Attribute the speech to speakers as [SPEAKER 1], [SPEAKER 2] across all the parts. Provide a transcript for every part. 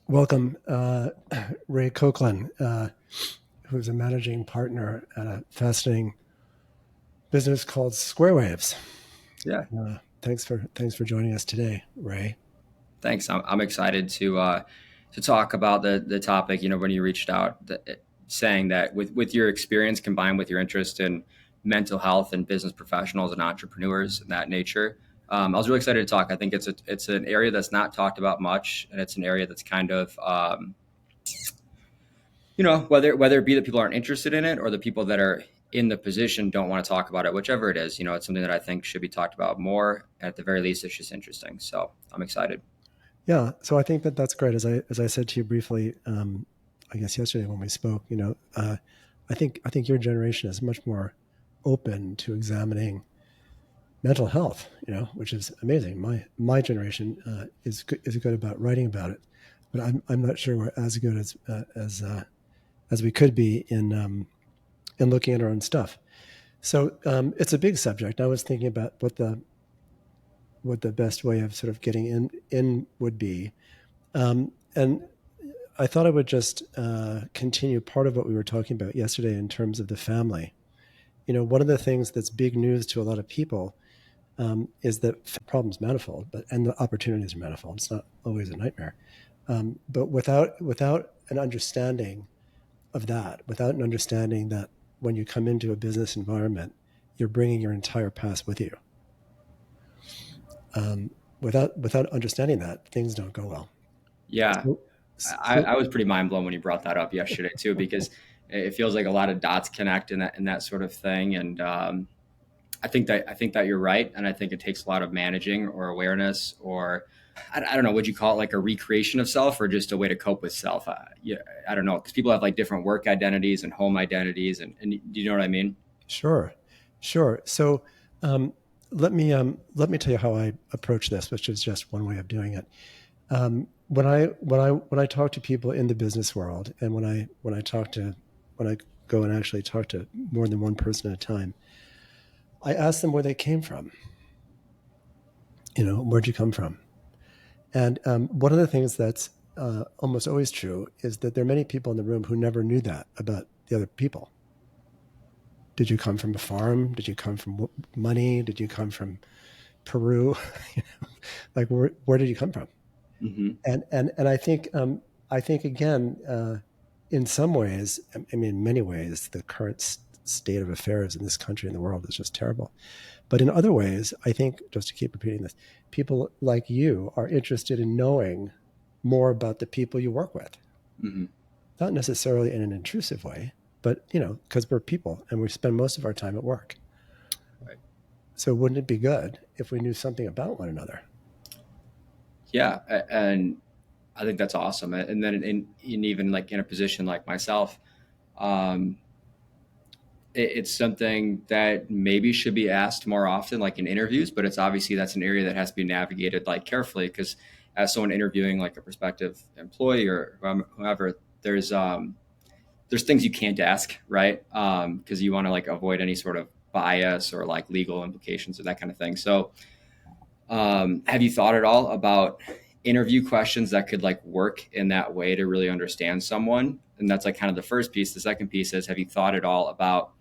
[SPEAKER 1] Welcome, Ray Coklan, who's a managing partner at a fascinating business called Squarewaves.
[SPEAKER 2] Yeah,
[SPEAKER 1] Thanks for joining us today, Ray.
[SPEAKER 2] thanks. I'm excited to talk about the topic. You know, when you reached out, saying that with your experience combined with your interest in mental health and business professionals and entrepreneurs and that nature, I was really excited to talk. I think it's an area that's not talked about much, and it's an area that's kind of whether it be that people aren't interested in it or the people that are in the position don't want to talk about it, whichever it is. It's something that I think should be talked about more. At the very least, it's just interesting. So I'm excited.
[SPEAKER 1] Yeah, so I think that's great. As I said to you briefly, I guess yesterday when we spoke, I think your generation is much more open to examining mental health, which is amazing. My generation is good about writing about it, but I'm not sure we're as good as we could be in looking at our own stuff. So it's a big subject. I was thinking about what the best way of sort of getting in would be, and I thought I would just continue part of what we were talking about yesterday in terms of the family. One of the things that's big news to a lot of people is that problems manifold, and the opportunities are manifold. It's not always a nightmare, but without an understanding of that, without an understanding that when you come into a business environment, you're bringing your entire past with you. Without understanding that, things don't go well.
[SPEAKER 2] Yeah,
[SPEAKER 1] So,
[SPEAKER 2] I,
[SPEAKER 1] so
[SPEAKER 2] I was pretty mind blown when you brought that up yesterday too, because it feels like a lot of dots connect in that sort of thing. And I think that you're right, and I think it takes a lot of managing or awareness, or I don't know, would you call it like a recreation of self, or just a way to cope with self? Yeah, I don't know, because people have like different work identities and home identities, and do you know what I mean?
[SPEAKER 1] sure, sure. So um, let me tell you how I approach this, which is just one way of doing it. When I talk to people in the business world, and when I go and actually talk to more than one person at a time, I ask them where they came from. Where'd you come from? And one of the things that's almost always true is that there are many people in the room who never knew that about the other people. Did you come from a farm? Did you come from money? Did you come from Peru? Like where did you come from?
[SPEAKER 2] Hmm.
[SPEAKER 1] And I think again, in some ways, I mean, in many ways, the current state of affairs in this country and the world is just terrible. But in other ways, I think, just to keep repeating this, people like you are interested in knowing more about the people you work with,
[SPEAKER 2] Hmm.
[SPEAKER 1] not necessarily in an intrusive way, but because we're people and we spend most of our time at work.
[SPEAKER 2] Right.
[SPEAKER 1] So wouldn't it be good if we knew something about one another?
[SPEAKER 2] Yeah, and I think that's awesome. And then in even like in a position like myself, um, it's something that maybe should be asked more often, like in interviews. But it's obviously that's an area that has to be navigated like carefully, because as someone interviewing like a prospective employee or whoever, there's things you can't ask, right? Because you want to like avoid any sort of bias or like legal implications or that kind of thing. So, have you thought at all about interview questions that could like work in that way to really understand someone? And that's like kind of the first piece. The second piece is, have you thought at all about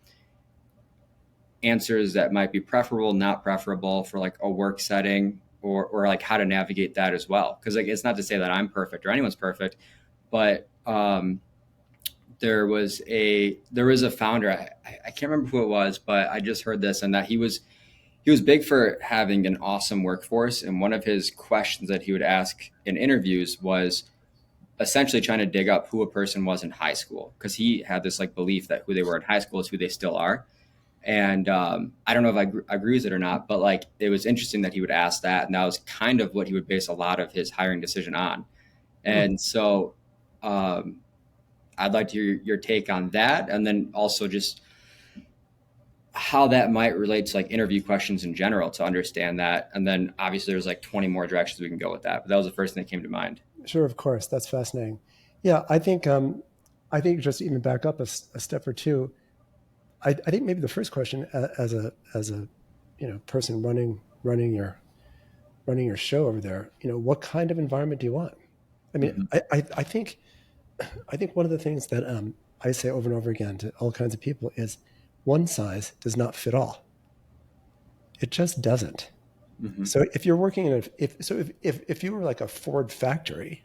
[SPEAKER 2] answers that might be preferable, not preferable for like a work setting, or like how to navigate that as well? Because like it's not to say that I'm perfect or anyone's perfect, but there was a founder. I can't remember who it was, but I just heard this, and that he was big for having an awesome workforce. And one of his questions that he would ask in interviews was essentially trying to dig up who a person was in high school, because he had this like belief that who they were in high school is who they still are. And I don't know if I agree with it or not, but like it was interesting that he would ask that, and that was kind of what he would base a lot of his hiring decision on.
[SPEAKER 1] Hmm.
[SPEAKER 2] And so um, I'd like to hear your take on that, and then also just how that might relate to like interview questions in general to understand that. And then obviously there's like 20 more directions we can go with that, but that was the first thing that came to mind.
[SPEAKER 1] Sure, of course, that's fascinating. Yeah, I think just even back up a step or two. I think maybe the first question, as a person running your show over there, what kind of environment do you want? I mean,
[SPEAKER 2] Hmm.
[SPEAKER 1] I think one of the things that I say over and over again to all kinds of people is one size does not fit all. It just doesn't.
[SPEAKER 2] Hmm.
[SPEAKER 1] So if you're working in a, if you were like a Ford factory,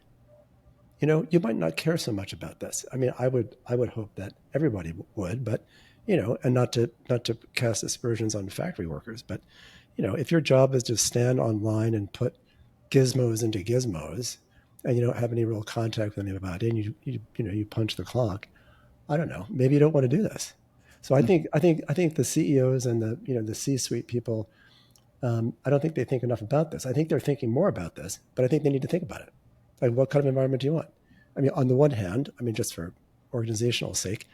[SPEAKER 1] you know, you might not care so much about this. I mean, I would hope that everybody would, but you know, and not to cast aspersions on factory workers, but you know, if your job is to stand online and put gizmos into gizmos, and you don't have any real contact with anybody, and you know you punch the clock, I don't know, maybe you don't want to do this. So I think the CEOs and the you know the C-suite people, I don't think they think enough about this. I think they're thinking more about this, but I think they need to think about it. Like, what kind of environment do you want? I mean, on the one hand, I mean, just for organizational sake,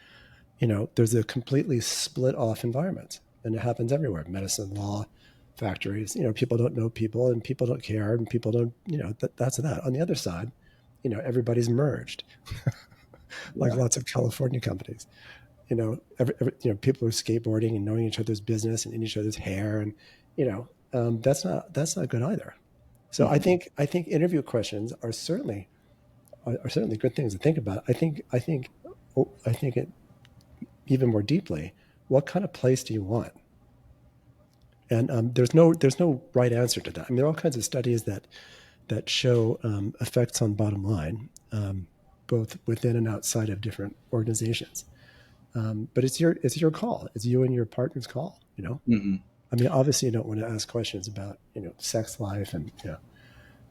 [SPEAKER 1] you know, there's a completely split off environment, and it happens everywhere. Medicine, law, factories. You know, people don't know people, and people don't care, and people don't. You know, that's that. On the other side, you know, everybody's merged, like
[SPEAKER 2] Yeah.
[SPEAKER 1] lots of California companies. You know, people are skateboarding and knowing each other's business and in each other's hair, and you know, that's not good either. So
[SPEAKER 2] Hmm.
[SPEAKER 1] I think interview questions are certainly good things to think about. I think it even more deeply. What kind of place do you want? And there's no right answer to that. I mean, there are all kinds of studies that show effects on bottom line, both within and outside of different organizations. But it's your call. It's you and your partner's call. You know,
[SPEAKER 2] Hmm.
[SPEAKER 1] I mean, obviously, you don't want to ask questions about you know sex life and you know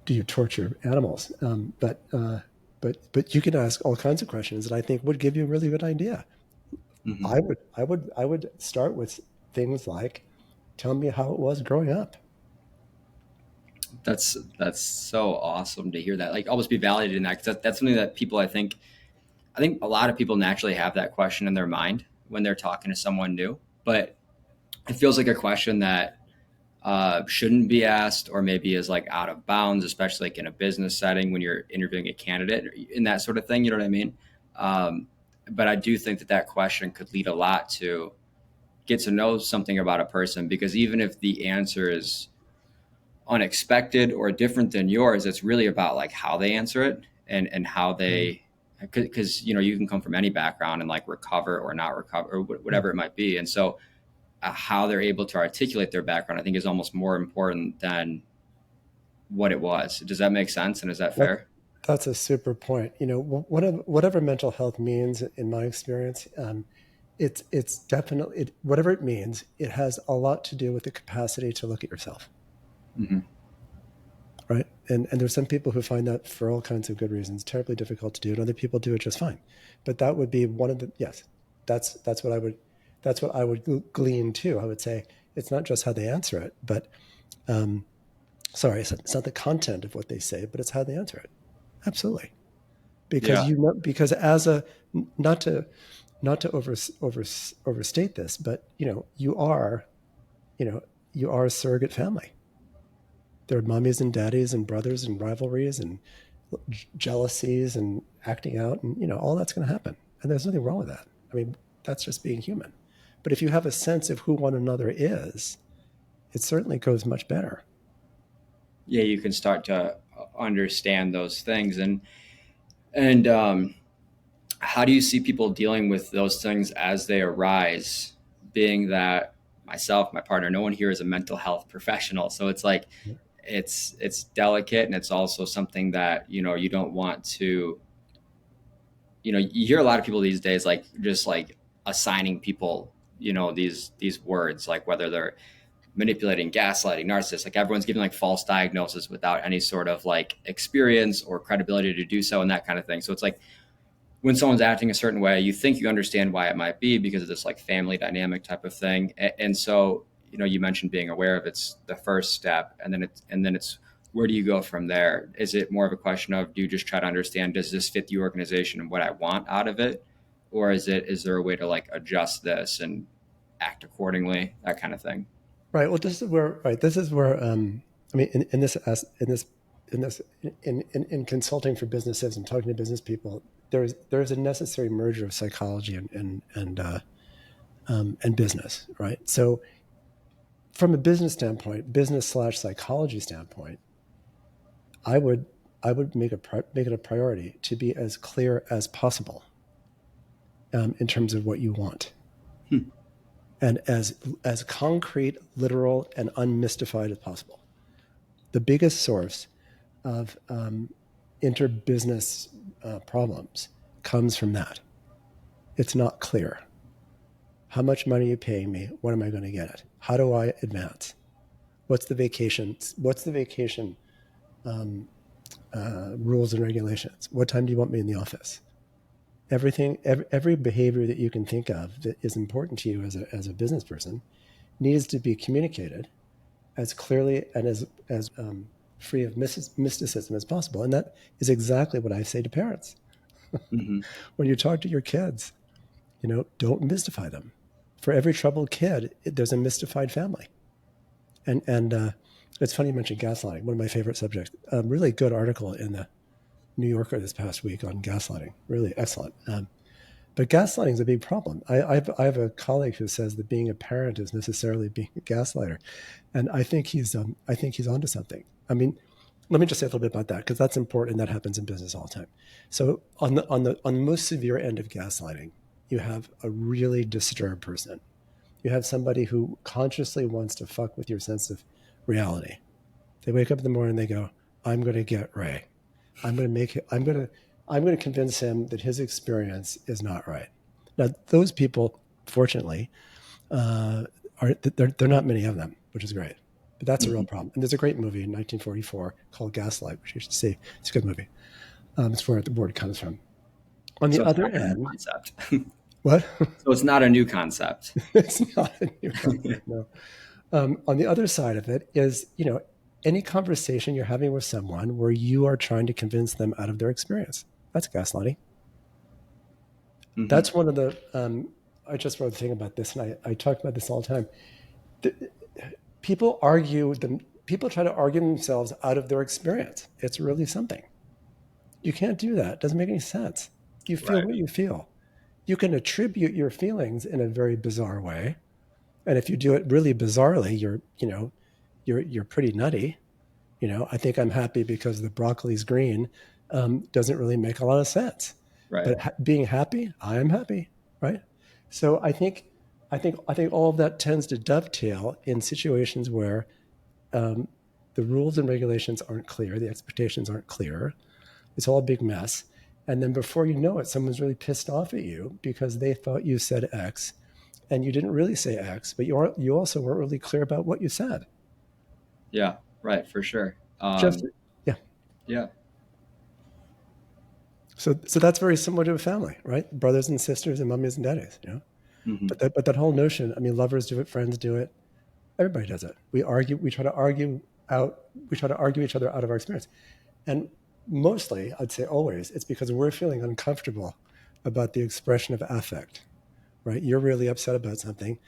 [SPEAKER 1] do you torture animals, but you can ask all kinds of questions that I think would give you a really good idea.
[SPEAKER 2] Hmm.
[SPEAKER 1] I would start with things like, tell me how it was growing up.
[SPEAKER 2] That's so awesome to hear that. Like almost be validated in that, because that's something that people, I think a lot of people naturally have that question in their mind when they're talking to someone new, but it feels like a question that shouldn't be asked, or maybe is like out of bounds, especially like in a business setting when you're interviewing a candidate and that sort of thing. You know what I mean? But I do think that that question could lead a lot to get to know something about a person, because even if the answer is unexpected or different than yours, it's really about like how they answer it, and how
[SPEAKER 1] Mm,
[SPEAKER 2] they, because you know you can come from any background and like recover or not recover or
[SPEAKER 1] mm.
[SPEAKER 2] whatever it might be, and so how they're able to articulate their background, I think, is almost more important than what it was. Does that make sense? And is that
[SPEAKER 1] That
[SPEAKER 2] fair?
[SPEAKER 1] that's a super point. You know, whatever mental health means in my experience, it's definitely whatever it means. It has a lot to do with the capacity to look at yourself,
[SPEAKER 2] Hmm.
[SPEAKER 1] right? And there's some people who find that for all kinds of good reasons terribly difficult to do, and other people do it just fine. But that would be one of the yes. That's what I would glean too. I would say it's not just how they answer it, but um, sorry, it's not the content of what they say, but it's how they answer it. Absolutely, because
[SPEAKER 2] Yeah.
[SPEAKER 1] you know, because as a not to not to overstate this, but you know you are a surrogate family. There are mummies and daddies and brothers and rivalries and jealousies and acting out, and you know all that's going to happen, and there's nothing wrong with that. I mean, that's just being human. But if you have a sense of who one another is, it certainly goes much better.
[SPEAKER 2] Yeah, you can start to understand those things. And how do you see people dealing with those things as they arise, being that myself, my partner, no one here is a mental health professional, so it's like it's delicate, and it's also something that you know you don't want to, you know, you hear a lot of people these days like just like assigning people, you know, these words, like whether they're manipulating, gaslighting, narcissists, like everyone's giving like false diagnosis without any sort of like experience or credibility to do so, and that kind of thing. So it's like when someone's acting a certain way, you think you understand why it might be because of this like family dynamic type of thing. And so, you know, you mentioned being aware of it's the first step, and then it's where do you go from there? Is it more of a question of do you just try to understand, does this fit the organization and what I want out of it? Or is there a way to like adjust this and act accordingly, that kind of thing?
[SPEAKER 1] Right. Well, this is where I mean in this in this in consulting for businesses and talking to business people, there's a necessary merger of psychology and business, right? So from a business standpoint, business slash psychology standpoint, I would. I would make it a priority to be as clear as possible in terms of what you want,
[SPEAKER 2] Hmm.
[SPEAKER 1] and as concrete, literal, and unmystified as possible. The biggest source of interbusiness problems comes from that. It's not clear. How much money are you paying me? When am I going to get it? How do I advance? What's the vacation? What's the vacation rules and regulations? What time do you want me in the office? Every behavior that you can think of that is important to you as a business person needs to be communicated as clearly and as free of mysticism as possible. And that is exactly what I say to parents.
[SPEAKER 2] Hmm.
[SPEAKER 1] When you talk to your kids, don't mystify them. For every troubled kid, there's a mystified family. And it's funny you mentioned gaslighting, one of my favorite subjects. A really good article in the New Yorker this past week on gaslighting, really excellent. But gaslighting is a big problem. I have a colleague who says that being a parent is necessarily being a gaslighter, and I think he's onto something. I mean, let me just say a little bit about that because that's important. And that happens in business all the time. So on the most severe end of gaslighting, you have a really disturbed person. You have somebody who consciously wants to fuck with your sense of reality. They wake up in the morning and they go, "I'm going to get Ray. I'm going to make it. I'm going to convince him that his experience is not right." Now, those people, fortunately, they're not many of them, which is great. But that's a real
[SPEAKER 2] Hmm.
[SPEAKER 1] problem. And there's a great movie in 1944 called Gaslight, which you should see. It's a good movie. It's where the word comes from. On the
[SPEAKER 2] So it's
[SPEAKER 1] other
[SPEAKER 2] not a new
[SPEAKER 1] end,
[SPEAKER 2] concept.
[SPEAKER 1] what?
[SPEAKER 2] So it's not a new concept.
[SPEAKER 1] It's not a new concept, no. On the other side of it is, any conversation you're having with someone where you are trying to convince them out of their experience. That's gaslighting.
[SPEAKER 2] Hmm.
[SPEAKER 1] That's one of the. I just wrote a thing about this, and I talk about this all the time. The, people argue them. People try to argue themselves out of their experience. It's really something. You can't do that. It doesn't make any sense. You feel
[SPEAKER 2] Right.
[SPEAKER 1] what you feel. You can attribute your feelings in a very bizarre way, and if you do it really bizarrely, you're pretty nutty. I think I'm happy because the broccoli's green doesn't really make a lot of sense.
[SPEAKER 2] Right.
[SPEAKER 1] But being happy, I am happy, right? So I think all of that tends to dovetail in situations where um, the rules and regulations aren't clear, the expectations aren't clear. It's all a big mess. And then before you know it, someone's really pissed off at you because they thought you said X and you didn't really say X, but you also weren't really clear about what you said.
[SPEAKER 2] Yeah. Right. For sure.
[SPEAKER 1] Just yeah.
[SPEAKER 2] Yeah.
[SPEAKER 1] So that's very similar to a family, right? Brothers and sisters and mummies and daddies,
[SPEAKER 2] Hmm.
[SPEAKER 1] But that whole notion, I mean, lovers do it, friends do it, everybody does it. We argue, out, we try to argue each other out of our experience. And mostly, I'd say always, it's because we're feeling uncomfortable about the expression of affect, right? You're really upset about something.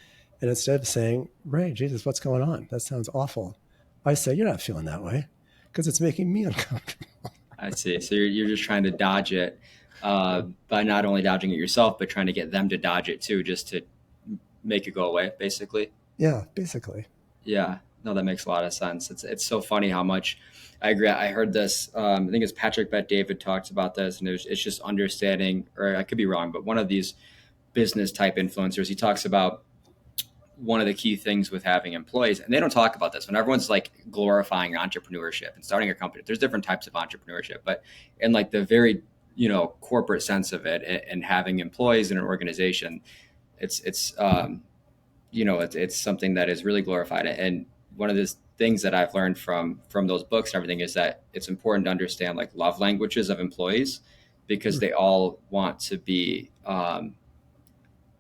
[SPEAKER 1] And instead of saying, "Ray, Jesus, what's going on? That sounds awful," I say, "You're not feeling that way because it's making me uncomfortable."
[SPEAKER 2] I see. So you're just trying to dodge it by not only dodging it yourself, but trying to get them to dodge it too, just to make it go away, basically.
[SPEAKER 1] Yeah, basically.
[SPEAKER 2] Yeah. No, that makes a lot of sense. It's so funny how much I agree. I heard this. I think it's Patrick Bet David talks about this, and it's just understanding, or I could be wrong, but one of these business type influencers, he talks about one of the key things with having employees, and they don't talk about this when everyone's like glorifying entrepreneurship and starting a company. There's different types of entrepreneurship, but in like the very corporate sense of it, and having employees in an organization, it's something that is really glorified. And one of the things that I've learned from those books and everything is that it's important to understand like love languages of employees, because
[SPEAKER 1] Hmm.
[SPEAKER 2] they all want to be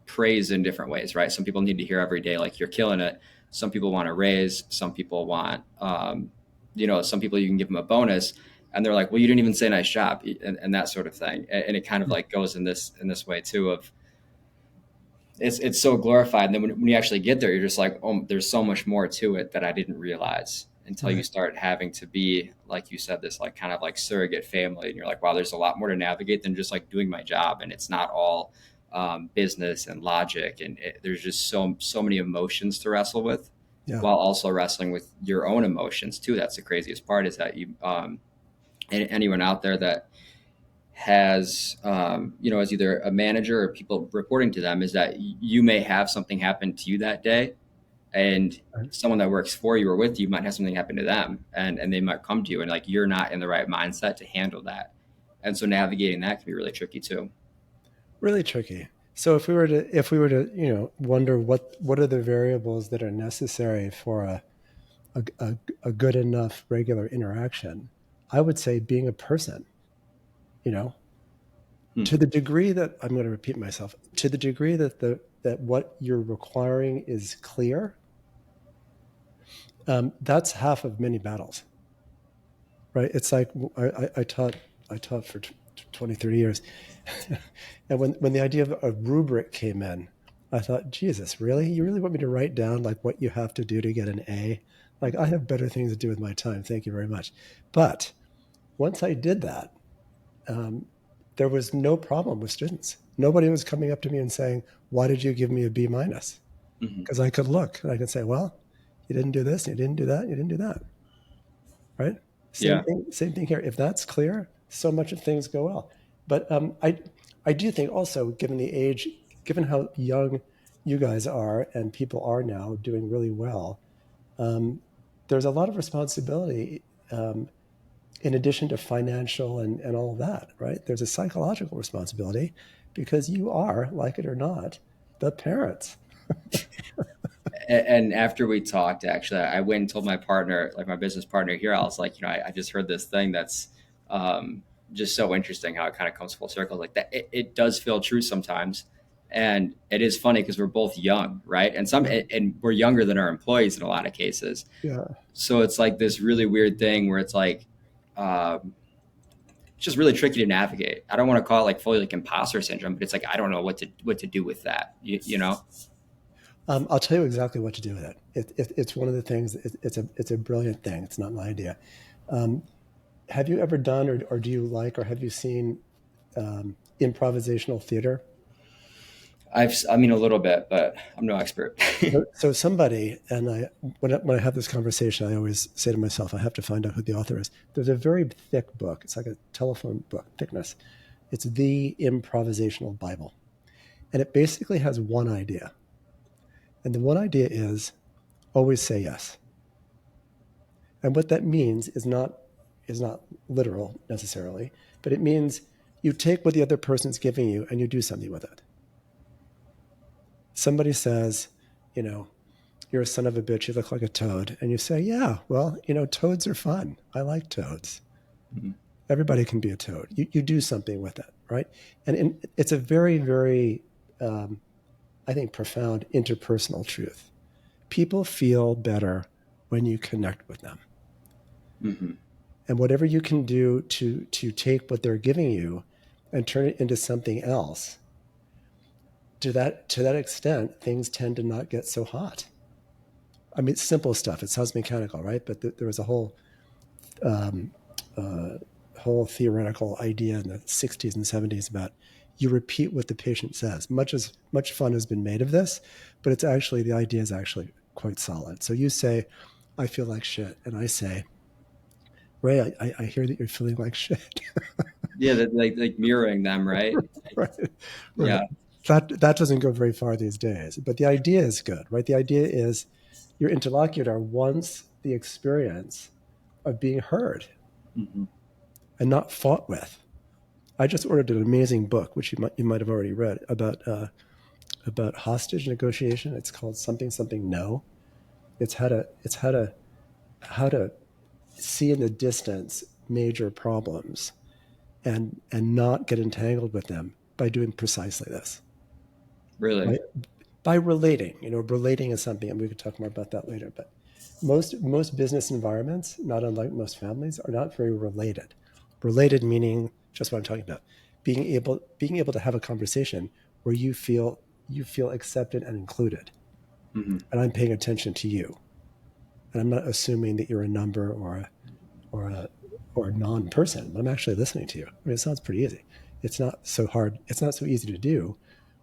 [SPEAKER 2] praise in different ways, right? Some people need to hear every day, like, you're killing it. Some people want a raise. Some people want, some people you can give them a bonus, and they're like, well, you didn't even say nice job, and that sort of thing. And it kind of like goes in this way too of it's so glorified. And then when you actually get there, you're just like, oh, there's so much more to it that I didn't realize until you
[SPEAKER 1] Right.
[SPEAKER 2] start having to be, like you said, this like kind of like surrogate family. And you're like, wow, there's a lot more to navigate than just like doing my job. And it's not all business and logic. And there's just so many emotions to wrestle with,
[SPEAKER 1] Yeah.
[SPEAKER 2] while also wrestling with your own emotions too. That's the craziest part, is that anyone out there that has, as either a manager or people reporting to them, is that you may have something happen to you that day, and
[SPEAKER 1] Right.
[SPEAKER 2] someone that works for you or with you might have something happen to them, and they might come to you, and like you're not in the right mindset to handle that, and so navigating that can be really tricky too.
[SPEAKER 1] Really tricky. So if we were to wonder what are the variables that are necessary for a good enough regular interaction, I would say being a person. You know,
[SPEAKER 2] Hmm.
[SPEAKER 1] to the degree that I'm going to repeat myself, to the degree that that what you're requiring is clear, that's half of many battles, right? It's like I taught for 20, 30 years. And when the idea of a rubric came in, I thought, Jesus, really? You really want me to write down like what you have to do to get an A? Like I have better things to do with my time. Thank you very much. But once I did that, um, there was no problem with students. Nobody was coming up to me and saying, "Why did you give me a B minus?"
[SPEAKER 2] Hmm.
[SPEAKER 1] Because I could look and I could say, "Well, you didn't do this, you didn't do that, you didn't do that." Right? Same
[SPEAKER 2] Yeah.
[SPEAKER 1] thing. Same thing here. If that's clear, so much of things go well. But I do think also, given the age, given how young you guys are and people are now doing really well, um, there's a lot of responsibility. In addition to financial and all of that, right? There's a psychological responsibility because you are, like it or not, the parents.
[SPEAKER 2] And after we talked, actually, I went and told my partner, like my business partner here, I was like, I just heard this thing that's um, just so interesting how it kind of comes full circle. Like that, it does feel true sometimes. And it is funny because we're both young, right?
[SPEAKER 1] Yeah,
[SPEAKER 2] And we're younger than our employees in a lot of cases.
[SPEAKER 1] yeah.
[SPEAKER 2] So it's like this really weird thing where it's like, um, it's just really tricky to navigate. I don't want to call it like fully like imposter syndrome, but it's like I don't know what to do with that. You know?
[SPEAKER 1] I'll tell you exactly what to do with it. It's one of the things. It's a brilliant thing. It's not my idea. Um, have you ever done, or do you like, or have you seen improvisational theater?
[SPEAKER 2] I mean, a little bit, but I'm no expert.
[SPEAKER 1] So somebody, and when I have this conversation, I always say to myself, I have to find out who the author is. There's a very thick book. It's like a telephone book thickness. It's the improvisational Bible, and it basically has one idea, and the one idea is always say yes. And what that means is not literal necessarily, but it means you take what the other person's giving you and you do something with it. Somebody says, you know, you're a son of a bitch, you look like a toad. And you say, yeah, well, toads are fun. I like toads.
[SPEAKER 2] Mhm.
[SPEAKER 1] Everybody can be a toad. You do something with it, right? And it's a very, very, um, I think, profound interpersonal truth. People feel better when you connect with them.
[SPEAKER 2] Mhm.
[SPEAKER 1] And whatever you can do to take what they're giving you and turn it into something else, to that extent, things tend to not get so hot. I mean, it's simple stuff. It sounds mechanical, right? But there was a um, uh, whole theoretical idea in the 60s and 70s about you repeat what the patient says. Much fun has been made of this, but it's actually the idea is actually quite solid. So you say, "I feel like shit," and I say, "Ray, I hear that you're feeling like shit."
[SPEAKER 2] Yeah, that like mirroring them, right?
[SPEAKER 1] Right, right.
[SPEAKER 2] Yeah.
[SPEAKER 1] That doesn't go very far these days, but the idea is good, right? The idea is your interlocutor wants the experience of being heard
[SPEAKER 2] Hmm.
[SPEAKER 1] and not fought with. I just ordered an amazing book, which you might have already read about hostage negotiation. It's called something something no. It's how to see in the distance major problems and not get entangled with them by doing precisely this.
[SPEAKER 2] Really.
[SPEAKER 1] Right? By relating. Relating is something, and we could talk more about that later. But most business environments, not unlike most families, are not very related. Related meaning just what I'm talking about, being able to have a conversation where you feel accepted and included,
[SPEAKER 2] Hmm.
[SPEAKER 1] and I'm paying attention to you, and I'm not assuming that you're a number or a or a non-person. I'm actually listening to you. I mean, it sounds pretty easy. It's not so hard. It's not so easy to do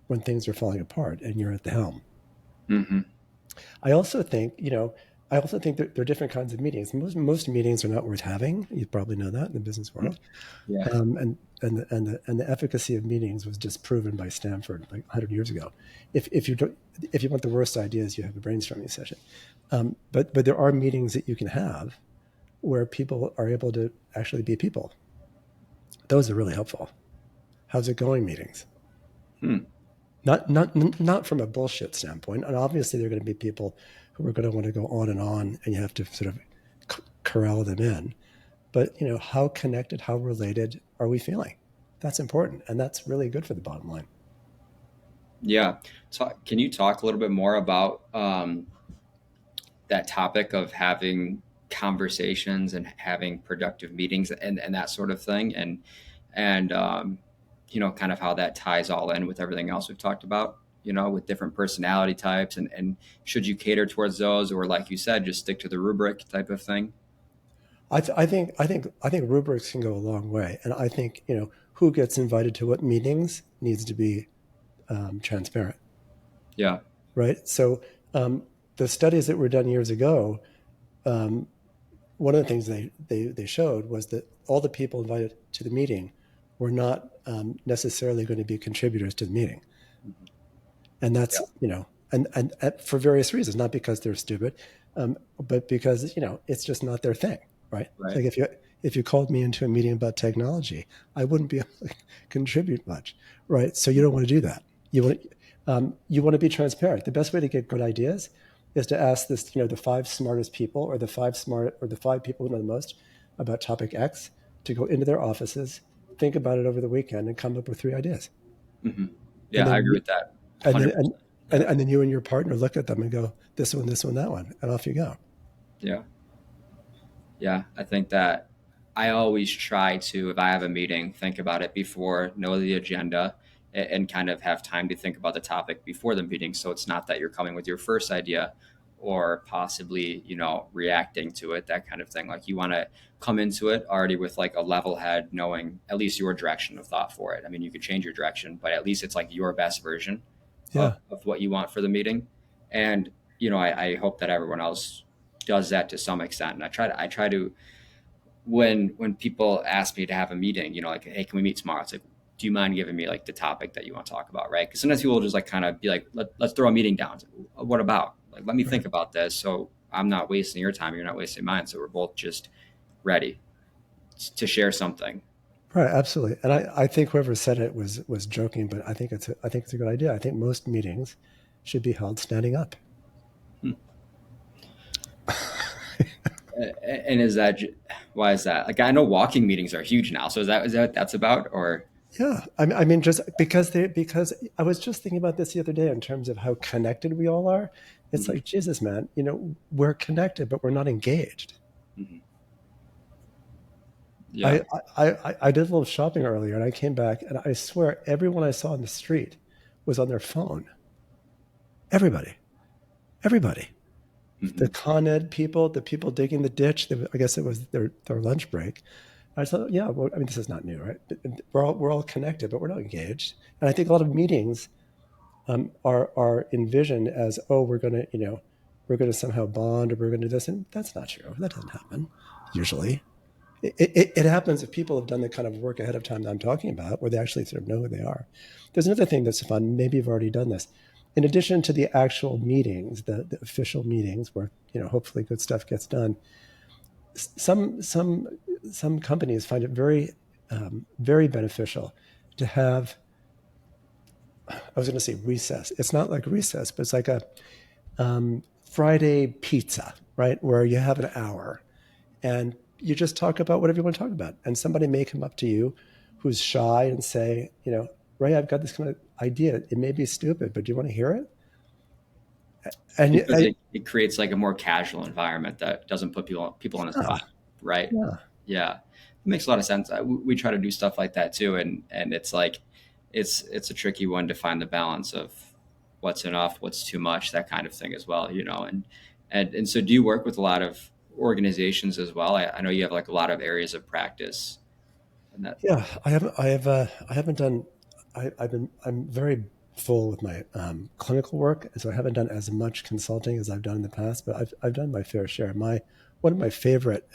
[SPEAKER 1] when things are falling apart and you're at the helm.
[SPEAKER 2] Hmm.
[SPEAKER 1] I also think, I also think that there are different kinds of meetings. Most meetings are not worth having. You probably know that in the business
[SPEAKER 2] Mm.
[SPEAKER 1] world.
[SPEAKER 2] Yeah.
[SPEAKER 1] And the efficacy of meetings was disproven by Stanford like 100 years ago. If you want the worst ideas, you have a brainstorming session. But there are meetings that you can have where people are able to actually be people. Those are really helpful. How's it going? Meetings.
[SPEAKER 2] Hmm.
[SPEAKER 1] Not from a bullshit standpoint. And obviously, there are going to be people who are going to want to go on, and you have to sort of corral them in. But how connected, how related are we feeling? That's important, and that's really good for the bottom line.
[SPEAKER 2] Yeah. Can you talk a little bit more about that topic of having conversations and having productive meetings and that sort of thing, and kind of how that ties all in with everything else we've talked about, with different personality types, and should you cater towards those, or like you said, just stick to the rubric type of thing?
[SPEAKER 1] I think rubrics can go a long way, and I think who gets invited to what meetings needs to be transparent,
[SPEAKER 2] Yeah.
[SPEAKER 1] right? So the studies that were done years ago, um, one of the things they showed was that all the people invited to the meeting were not necessarily going to be contributors to the meeting,
[SPEAKER 2] Mhm.
[SPEAKER 1] and
[SPEAKER 2] Yeah.
[SPEAKER 1] that's and for various reasons, not because they're stupid, but because it's just not their thing, right?
[SPEAKER 2] Right.
[SPEAKER 1] Like if you called me into a meeting about technology, I wouldn't be able to contribute much, right? So you don't want to do that. You want to be transparent. The best way to get good ideas is to ask the five smartest people, or the five people who know the most about topic X, to go into their offices, think about it over the weekend, and come up with three ideas,
[SPEAKER 2] Hmm.
[SPEAKER 1] and
[SPEAKER 2] Yeah, I
[SPEAKER 1] then
[SPEAKER 2] agree with that
[SPEAKER 1] and then
[SPEAKER 2] 100%. Yeah.
[SPEAKER 1] and then you and your partner look at them and go, this one, that one, and off you go.
[SPEAKER 2] Yeah. Yeah, I think that I always try to, if I have a meeting, think about it before, know the agenda, and kind of have time to think about the topic before the meeting. So it's not that you're coming with your first idea or possibly, reacting to it, that kind of thing. Like you want to come into it already with like a level head, knowing at least your direction of thought for it. I mean, you could change your direction, but at least it's like your best version
[SPEAKER 1] Yeah,
[SPEAKER 2] of what you want for the meeting. And, I hope that everyone else does that to some extent. And I try to when people ask me to have a meeting, like, hey, can we meet tomorrow? It's like, do you mind giving me like the topic that you want to talk about, right? Because sometimes people will just like kind of be like, let's throw a meeting down. It's like, what about? Like, let me
[SPEAKER 1] right,
[SPEAKER 2] think about this. So I'm not wasting your time. You're not wasting mine. So we're both just ready to share something.
[SPEAKER 1] right, absolutely. And I think whoever said it was joking, but I think it's a good idea. I think most meetings should be held standing up.
[SPEAKER 2] Hmm. And is that why is that? Like, I know walking meetings are huge now. So is that what that's about? Or
[SPEAKER 1] Yeah, I mean, just because I was just thinking about this the other day in terms of how connected we all are. It's
[SPEAKER 2] Mhm.
[SPEAKER 1] like, Jesus, man, we're connected, but we're not engaged.
[SPEAKER 2] Mhm. Yeah.
[SPEAKER 1] I did a little shopping earlier, and I came back, and I swear everyone I saw in the street was on their phone. Everybody, everybody. The
[SPEAKER 2] Hmm.
[SPEAKER 1] Con Ed people, the people digging the ditch. I guess it was their lunch break. I thought, yeah, well, I mean, this is not new, right? We're all connected, but we're not engaged. And I think a lot of meetings are envisioned as, oh, we're going to somehow bond, or we're going to do this, and that's not true. That doesn't happen usually. It happens if people have done the kind of work ahead of time that I'm talking about, where they actually sort of know who they are. There's another thing that's fun. Maybe you've already done this. In addition to the actual meetings, the official meetings where hopefully good stuff gets done, some companies find it very beneficial to have. I was going to say recess. It's not like recess, but it's like a Friday pizza, right? Where you have an hour and you just talk about whatever you want to talk about. And somebody may come up to you who's shy and say, Ray, I've got this kind of idea. It may be stupid, but do you want to hear it? And,
[SPEAKER 2] Because
[SPEAKER 1] and
[SPEAKER 2] it creates like a more casual environment that doesn't put people on the
[SPEAKER 1] yeah,
[SPEAKER 2] spot, right?
[SPEAKER 1] yeah,
[SPEAKER 2] Yeah, it makes a lot of sense. We try to do stuff like that too, and it's like it's a tricky one to find the balance of what's enough, what's too much, that kind of thing as well, and so do you work with a lot of organizations as well? I know you have like a lot of areas of practice, and that.
[SPEAKER 1] yeah. I haven't done. I'm very full with my clinical work, so I haven't done as much consulting as I've done in the past. But I've done my fair share. My One of my favorite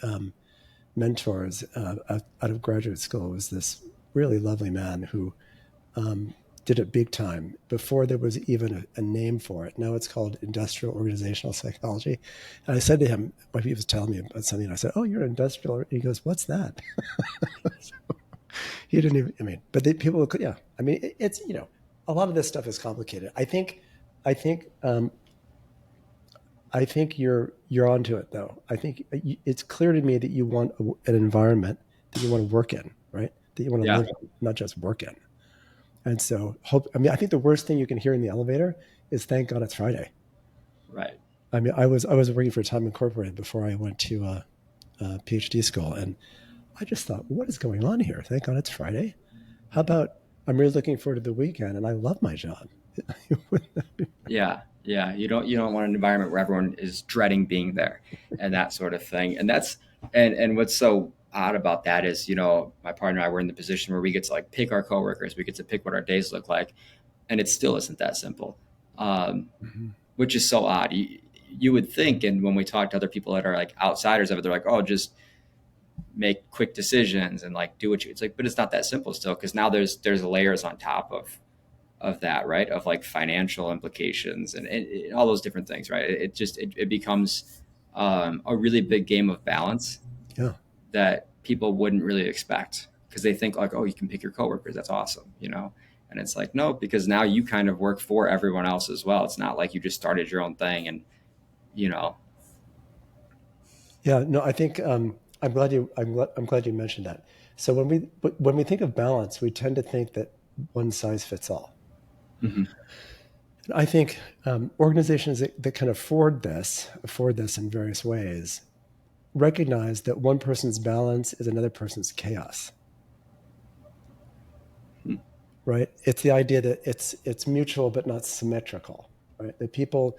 [SPEAKER 1] mentors out of graduate school was this really lovely man who did it big time before there was even a name for it. Now it's called industrial organizational psychology. And I said to him, when he was telling me about something, I said, "Oh, you're an industrial." And he goes, "What's that?" He didn't even. I mean, but people, yeah. I mean, it's a lot of this stuff is complicated. I think, I think you're onto it though. I think it's clear to me that you want an environment that you want to work in, right? That you want to
[SPEAKER 2] Yeah,
[SPEAKER 1] live in, not just work in. And so, hope. I mean, I think the worst thing you can hear in the elevator is "Thank God it's Friday."
[SPEAKER 2] right.
[SPEAKER 1] I mean, I was working for Time Incorporated before I went to PhD school, and I just thought, what is going on here? Thank God it's Friday. How about I'm really looking forward to the weekend, and I love my job.
[SPEAKER 2] Yeah, yeah. You don't want an environment where everyone is dreading being there and that sort of thing. And that's and what's so odd about that is, my partner and I were in the position where we get to like pick our coworkers, we get to pick what our days look like, and it still isn't that simple.
[SPEAKER 1] Mhm.
[SPEAKER 2] Which is so odd. You would think, and when we talk to other people that are like outsiders of it, they're like, "Oh, just make quick decisions and like do what you." It's like, but it's not that simple still, because now there's layers on top of that, right? Of like financial implications and all those different things, right? It becomes a really big game of balance
[SPEAKER 1] Yeah,
[SPEAKER 2] that people wouldn't really expect, because they think like, oh, you can pick your coworkers, that's awesome. And it's like, no, because now you kind of work for everyone else as well. It's not like you just started your own thing and you know
[SPEAKER 1] yeah. No, I think I'm glad you mentioned that. So when we think of balance, we tend to think that one size fits all.
[SPEAKER 2] mhm.
[SPEAKER 1] I think organizations that can afford this in various ways, recognize that one person's balance is another person's chaos. Right? It's the idea that it's mutual but not symmetrical. Right? That people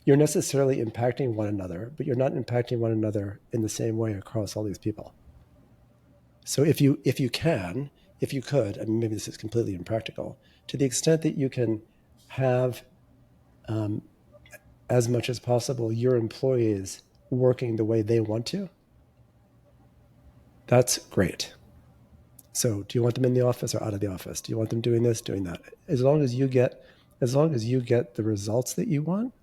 [SPEAKER 1] you're necessarily impacting one another, but you're not impacting one another in the same way across all these people. So if you could, I mean, maybe this is completely impractical, to the extent that you can have um, as much as possible your employees working the way they want to, that's great. So do you want them in the office or out of the office? Do you want them doing this, doing that? As long as you get the results that you want,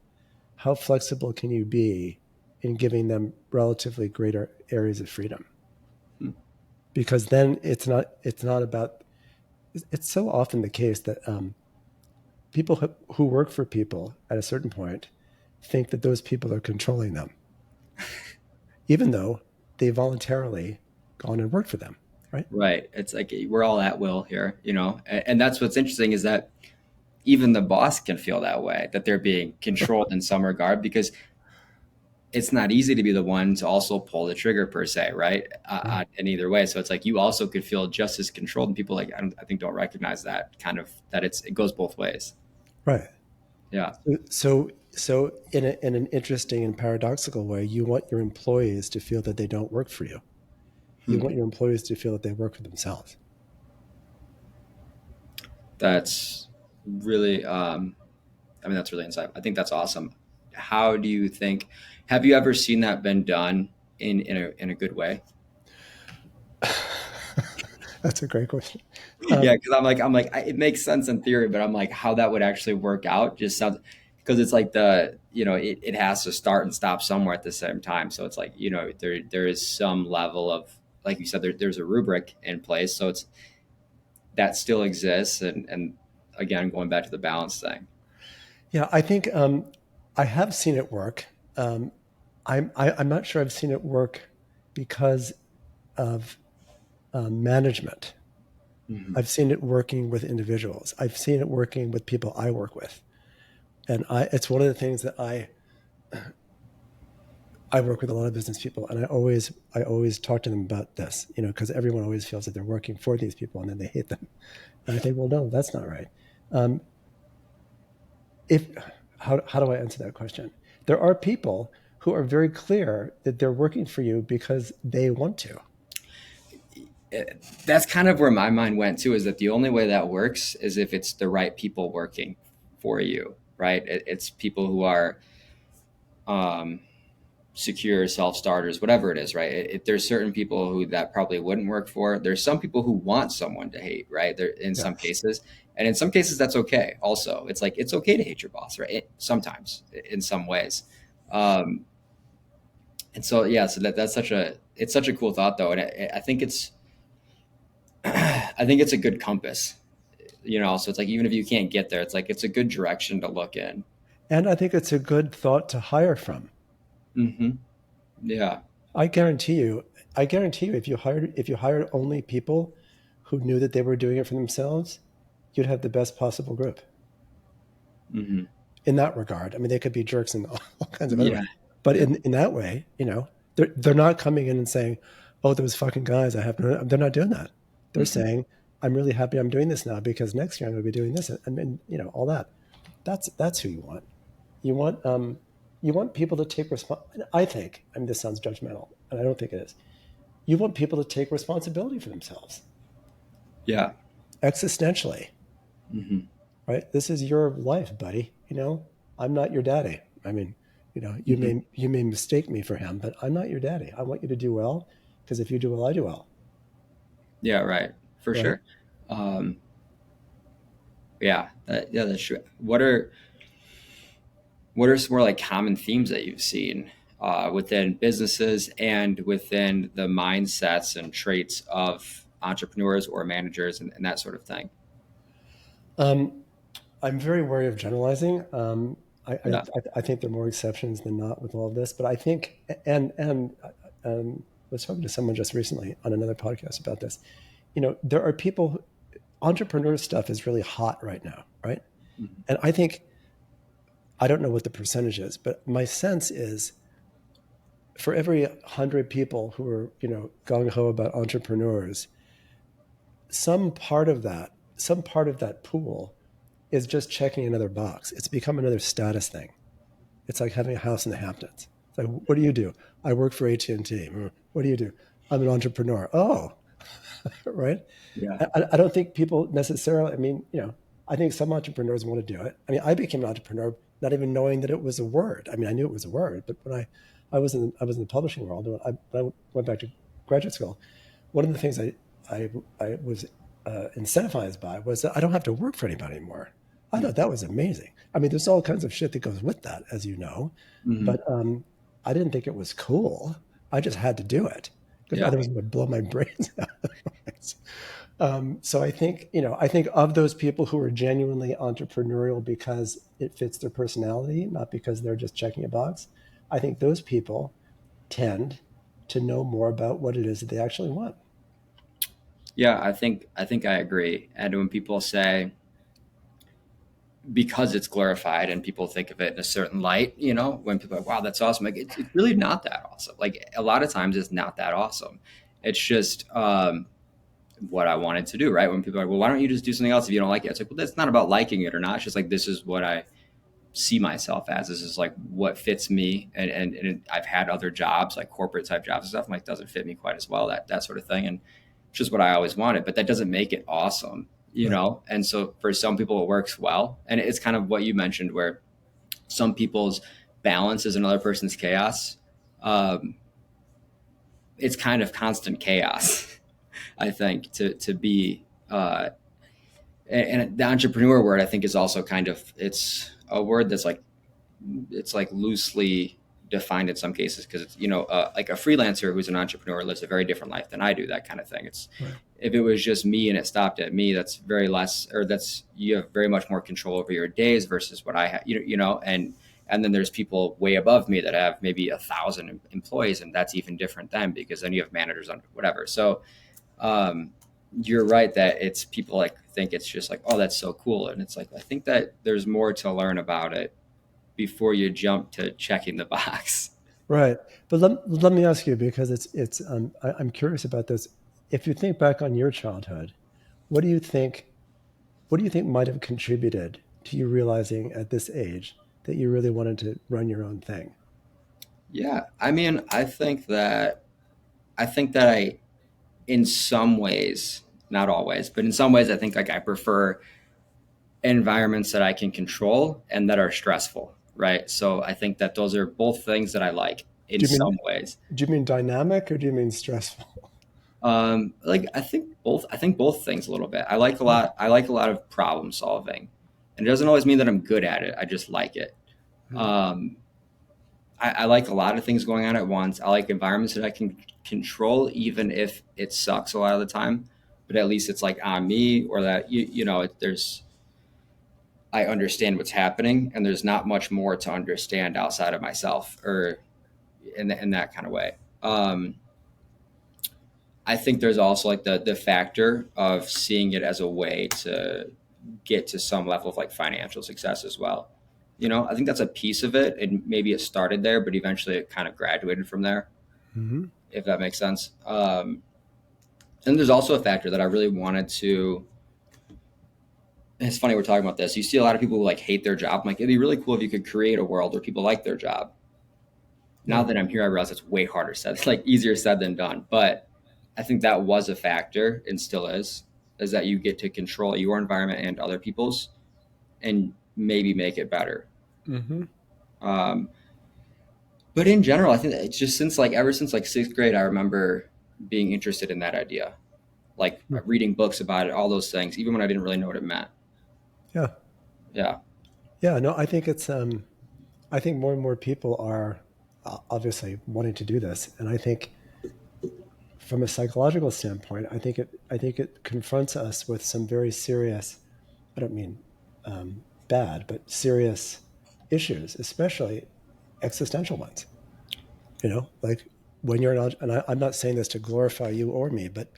[SPEAKER 1] how flexible can you be in giving them relatively greater areas of freedom? Because then it's not about it's so often the case that people who work for people at a certain point think that those people are controlling them, even though they voluntarily gone and worked for them, right?
[SPEAKER 2] Right, it's like we're all at will here, and that's what's interesting, is that even the boss can feel that way, that they're being controlled in some regard, because it's not easy to be the one to also pull the trigger per se, right?
[SPEAKER 1] Right.
[SPEAKER 2] In either way, so it's like you also could feel just as controlled, and people like I think don't recognize that kind of, that it goes both ways.
[SPEAKER 1] Right.
[SPEAKER 2] Yeah.
[SPEAKER 1] So in an interesting and paradoxical way, you want your employees to feel that they don't work for you. You
[SPEAKER 2] Hmm.
[SPEAKER 1] want your employees to feel that they work for themselves.
[SPEAKER 2] That's really, I mean, that's really insightful. I think that's awesome. How do you think? Have you ever seen that been done in a good way?
[SPEAKER 1] That's a great question.
[SPEAKER 2] Yeah,
[SPEAKER 1] Um,
[SPEAKER 2] because it makes sense in theory, but I'm like, how that would actually work out just sounds, because it's like it has to start and stop somewhere at the same time. So it's like, there is some level of, like you said, there's a rubric in place, so it's that still exists, and again, going back to the balance thing.
[SPEAKER 1] yeah, I think I have seen it work. Um, I'm not sure I've seen it work because of management.
[SPEAKER 2] Hmm.
[SPEAKER 1] I've seen it working with individuals. I've seen it working with people I work with, and it's one of the things that I work with a lot of business people, and I always talk to them about this, because everyone always feels that they're working for these people and then they hate them. And I think, well, no, that's not right. Um, if how do I answer that question? There are people who are very clear that they're working for you because they want to.
[SPEAKER 2] that's kind of where my mind went too. Is that the only way that works is if it's the right people working for you, right? It's people who are um, secure, self starters, whatever it is, right? There's certain people who that probably wouldn't work for. There's some people who want someone to hate, right? There in
[SPEAKER 1] Yeah.
[SPEAKER 2] some cases, and in some cases that's okay. Also, it's like it's okay to hate your boss, right? Sometimes, in some ways. Um, and so yeah, so that's such a it's such a cool thought though, and I think it's I think it's a good compass, So it's like even if you can't get there, it's like it's a good direction to look in.
[SPEAKER 1] And I think it's a good thought to hire from.
[SPEAKER 2] Hmm. Yeah.
[SPEAKER 1] I guarantee you, I guarantee you, if you hired only people who knew that they were doing it for themselves, you'd have the best possible group
[SPEAKER 2] Hmm.
[SPEAKER 1] in that regard. I mean, they could be jerks in all kinds of other
[SPEAKER 2] Yeah.
[SPEAKER 1] ways, but
[SPEAKER 2] Yeah.
[SPEAKER 1] in that way, they're not coming in and saying, "Oh, those fucking guys, I have no." They're not doing that. They're
[SPEAKER 2] Hmm.
[SPEAKER 1] saying, "I'm really happy I'm doing this now because next year I'm going to be doing this." I mean, all that. That's who you want. You want you want people to take I think, I mean, this sounds judgmental, and I don't think it is. You want people to take responsibility for themselves
[SPEAKER 2] Yeah.
[SPEAKER 1] existentially,
[SPEAKER 2] Hmm.
[SPEAKER 1] right? This is your life, buddy. I'm not your daddy. I mean,
[SPEAKER 2] Hmm.
[SPEAKER 1] you may mistake me for him, but I'm not your daddy. I want you to do well because if you do well, I do well,
[SPEAKER 2] Yeah. Right. For
[SPEAKER 1] right?
[SPEAKER 2] sure. Um, yeah. Yeah. That's true. What are some more like common themes that you've seen within businesses and within the mindsets and traits of entrepreneurs or managers and that sort of thing?
[SPEAKER 1] Um, I'm very wary of generalizing.
[SPEAKER 2] Yeah.
[SPEAKER 1] I think there are more exceptions than not with all of this, but I think, and I was talking to someone just recently on another podcast about this. There are people, entrepreneur stuff is really hot right now, right?
[SPEAKER 2] Mhm.
[SPEAKER 1] And I think, I don't know what the percentage is, but my sense is for every 100 people who are, gung ho about entrepreneurs, some part of that pool is just checking another box. It's become another status thing. It's like having a house in the Hamptons. It's like, what do you do? I work for AT&T. What do you do? I'm an entrepreneur. Oh, right.
[SPEAKER 2] Yeah.
[SPEAKER 1] I don't think people necessarily. I mean, I think some entrepreneurs want to do it. I mean, I became an entrepreneur not even knowing that it was a word. I mean, I knew it was a word, but when I was in the publishing world, when I went back to graduate school, one of the things I was incentivized by was that I don't have to work for anybody anymore. I thought that was amazing. I mean, there's all kinds of shit that goes with that, as you know,
[SPEAKER 2] Hmm.
[SPEAKER 1] but I didn't think it was cool. I just had to do it because
[SPEAKER 2] Yeah.
[SPEAKER 1] otherwise it would blow my brains out. So I think of those people who are genuinely entrepreneurial because it fits their personality, not because they're just checking a box. I think those people tend to know more about what it is that they actually want.
[SPEAKER 2] Yeah. I think I agree. And when people say because it's glorified and people think of it in a certain light, when people are like, wow, that's awesome. Like it's really not that awesome. Like a lot of times it's not that awesome. It's just what I wanted to do, right? When people are like, well, why don't you just do something else if you don't like it? It's like, well, that's not about liking it or not. It's just like, this is what I see myself as. This is like what fits me. And I've had other jobs, like corporate type jobs and stuff. I'm like, doesn't fit me quite as well, that sort of thing. And it's just what I always wanted, but that doesn't make it awesome,
[SPEAKER 1] Right.
[SPEAKER 2] And so for some people it works well. And it's kind of what you mentioned where some people's balance is another person's chaos. Um, it's kind of constant chaos, I think, to be and the entrepreneur word I think is also kind of it's a word that's like it's like loosely defined in some cases because it's like a freelancer who's an entrepreneur lives a very different life than I do, that kind of thing. It's
[SPEAKER 1] Right.
[SPEAKER 2] if it was just me and it stopped at me, that's very less, or that's you have very much more control over your days versus what I have, and then there's people way above me that have maybe 1,000 employees, and that's even different then because then you have managers on whatever. So um, you're right that it's people like think it's just like, oh, that's so cool, and it's like I think that there's more to learn about it before you jump to checking the box.
[SPEAKER 1] Right. But let me ask you because I'm curious about this. If you think back on your childhood, what do you think what do you think might have contributed to you realizing at this age that you really wanted to run your own thing?
[SPEAKER 2] Yeah, I mean, I think that I in some ways, not always, but in some ways, I think like I prefer environments that I can control and that are stressful, right? So I think that those are both things that I like in
[SPEAKER 1] Do you mean
[SPEAKER 2] some ways.
[SPEAKER 1] do you mean dynamic or do you mean stressful?
[SPEAKER 2] Like I think both. I think both things a little bit. I like a lot. I like a lot of problem solving, and it doesn't always mean that I'm good at it. I just like it.
[SPEAKER 1] Mm.
[SPEAKER 2] Um, I like a lot of things going on at once. I like environments that I can control, even if it sucks a lot of the time. But at least it's like on me, or that there's I understand what's happening, and there's not much more to understand outside of myself, or in that kind of way. I think there's also like the factor of seeing it as a way to get to some level of like financial success as well. I think that's a piece of it, and maybe it started there, but eventually it kind of graduated from there,
[SPEAKER 1] Hmm.
[SPEAKER 2] if that makes sense. And there's also a factor that I really wanted to. It's funny we're talking about this. You see a lot of people who like hate their job. I'm like, it'd be really cool if you could create a world where people like their job. Now
[SPEAKER 1] Yeah.
[SPEAKER 2] that I'm here, I realize it's way harder said. It's like easier said than done. But I think that was a factor and still is that you get to control your environment and other people's and maybe make it better.
[SPEAKER 1] Hmm.
[SPEAKER 2] Um, but in general, I think it's just since like ever since like sixth grade, I remember being interested in that idea, like reading books about it, all those things, even when I didn't really know what it meant.
[SPEAKER 1] Yeah.
[SPEAKER 2] Yeah.
[SPEAKER 1] Yeah. No, I think it's I think more and more people are obviously wanting to do this, and I think from a psychological standpoint, I think it confronts us with some very serious. I don't mean bad, but serious issues, especially existential ones. Like when you're not, and I'm not saying this to glorify you or me, but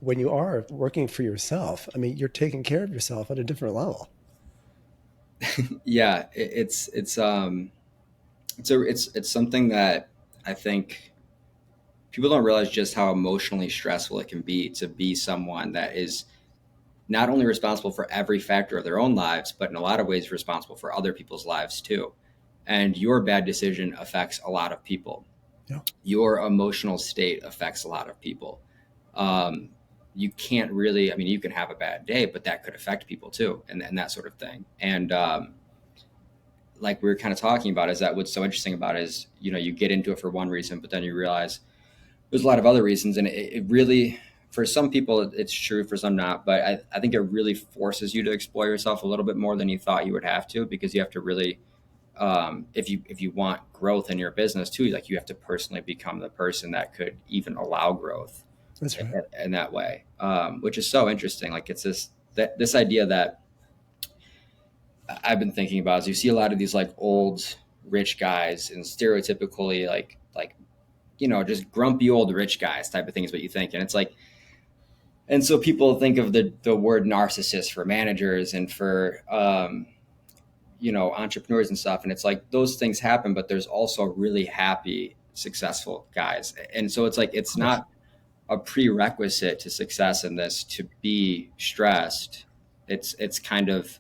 [SPEAKER 1] when you are working for yourself, I mean, you're taking care of yourself at a different level.
[SPEAKER 2] Yeah. It's something that I think people don't realize just how emotionally stressful it can be to be someone that is not only responsible for every factor of their own lives, but in a lot of ways responsible for other people's lives too. And your bad decision affects a lot of people.
[SPEAKER 1] Yeah,
[SPEAKER 2] Your emotional state affects a lot of people. Um, you can't really, I mean, you can have a bad day, but that could affect people too, and that sort of thing. And like we were kind of talking about, is that what's so interesting about it is, you get into it for one reason, but then you realize there's a lot of other reasons. And it really, for some people, it's true, for some not. But I think it really forces you to explore yourself a little bit more than you thought you would have to, because you have to really, if you want growth in your business too, like you have to personally become the person that could even allow growth
[SPEAKER 1] that's right.
[SPEAKER 2] in that way, which is so interesting. Like it's this idea that I've been thinking about is you see a lot of these like old rich guys and stereotypically like just grumpy old rich guys type of thing is what you think. And it's like, and so people think of the word narcissist for managers and for, entrepreneurs and stuff. And it's like those things happen, but there's also really happy, successful guys. And so it's like,
[SPEAKER 1] Of
[SPEAKER 2] it's
[SPEAKER 1] course.
[SPEAKER 2] not a prerequisite to success in this to be stressed. It's kind of,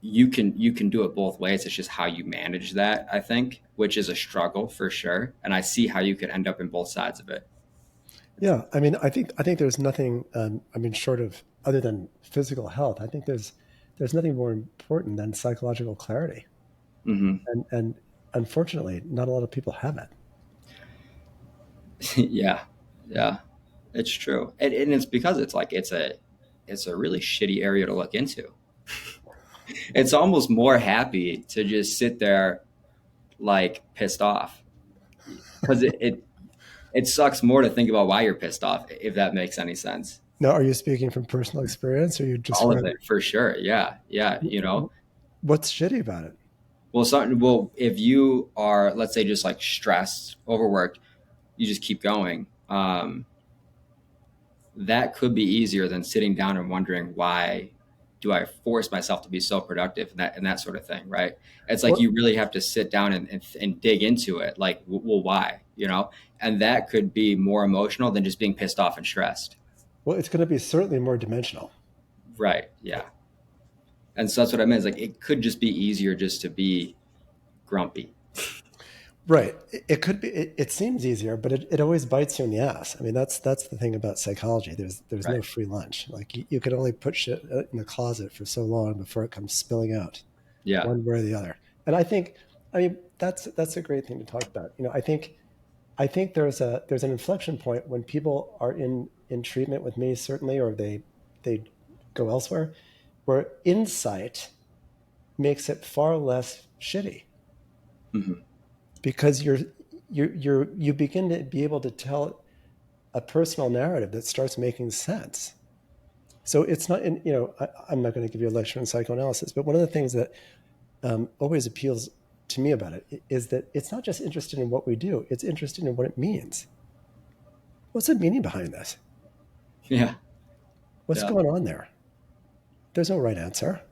[SPEAKER 2] you can do it both ways. It's just how you manage that, I think, which is a struggle for sure. And I see how you could end up in both sides of it.
[SPEAKER 1] Yeah, I mean, I think there's nothing. I mean, short of other than physical health, I think there's nothing more important than psychological clarity,
[SPEAKER 2] Hmm.
[SPEAKER 1] and unfortunately, not a lot of people have it.
[SPEAKER 2] Yeah, yeah, it's true, and it's because it's a really shitty area to look into. It's almost more happy to just sit there like pissed off, because it sucks more to think about why you're pissed off, if that makes any sense.
[SPEAKER 1] Now, are you speaking from personal experience, or you just
[SPEAKER 2] All of
[SPEAKER 1] rather?
[SPEAKER 2] it for sure. Yeah, yeah.
[SPEAKER 1] What's shitty about it?
[SPEAKER 2] Well, if you are, let's say, just like stressed, overworked, you just keep going. That could be easier than sitting down and wondering, why do I force myself to be so productive, and that sort of thing, right? It's like
[SPEAKER 1] Well,
[SPEAKER 2] you really have to sit down and dig into it, like, well, why, and that could be more emotional than just being pissed off and stressed.
[SPEAKER 1] well, it's going to be certainly more dimensional.
[SPEAKER 2] Right. Yeah. And so that's what I meant. Is like it could just be easier just to be grumpy.
[SPEAKER 1] Right. It could be. It seems easier, but it always bites you in the ass. I mean, that's the thing about psychology. There's
[SPEAKER 2] Right.
[SPEAKER 1] no free lunch. Like you can only put shit in the closet for so long before it comes spilling out,
[SPEAKER 2] Yeah.
[SPEAKER 1] one way or the other. And I mean, that's a great thing to talk about. You know, I think there's an inflection point when people are in treatment with me, certainly, or they go elsewhere, where insight makes it far less shitty
[SPEAKER 2] Hmm.
[SPEAKER 1] because you begin to be able to tell a personal narrative that starts making sense. So it's not, in, you know, I'm not going to give you a lecture on psychoanalysis, but one of the things that always appeals to me about it is that it's not just interested in what we do; it's interested in what it means. What's the meaning behind this?
[SPEAKER 2] Yeah.
[SPEAKER 1] What's
[SPEAKER 2] Yeah.
[SPEAKER 1] going on there? There's no right answer.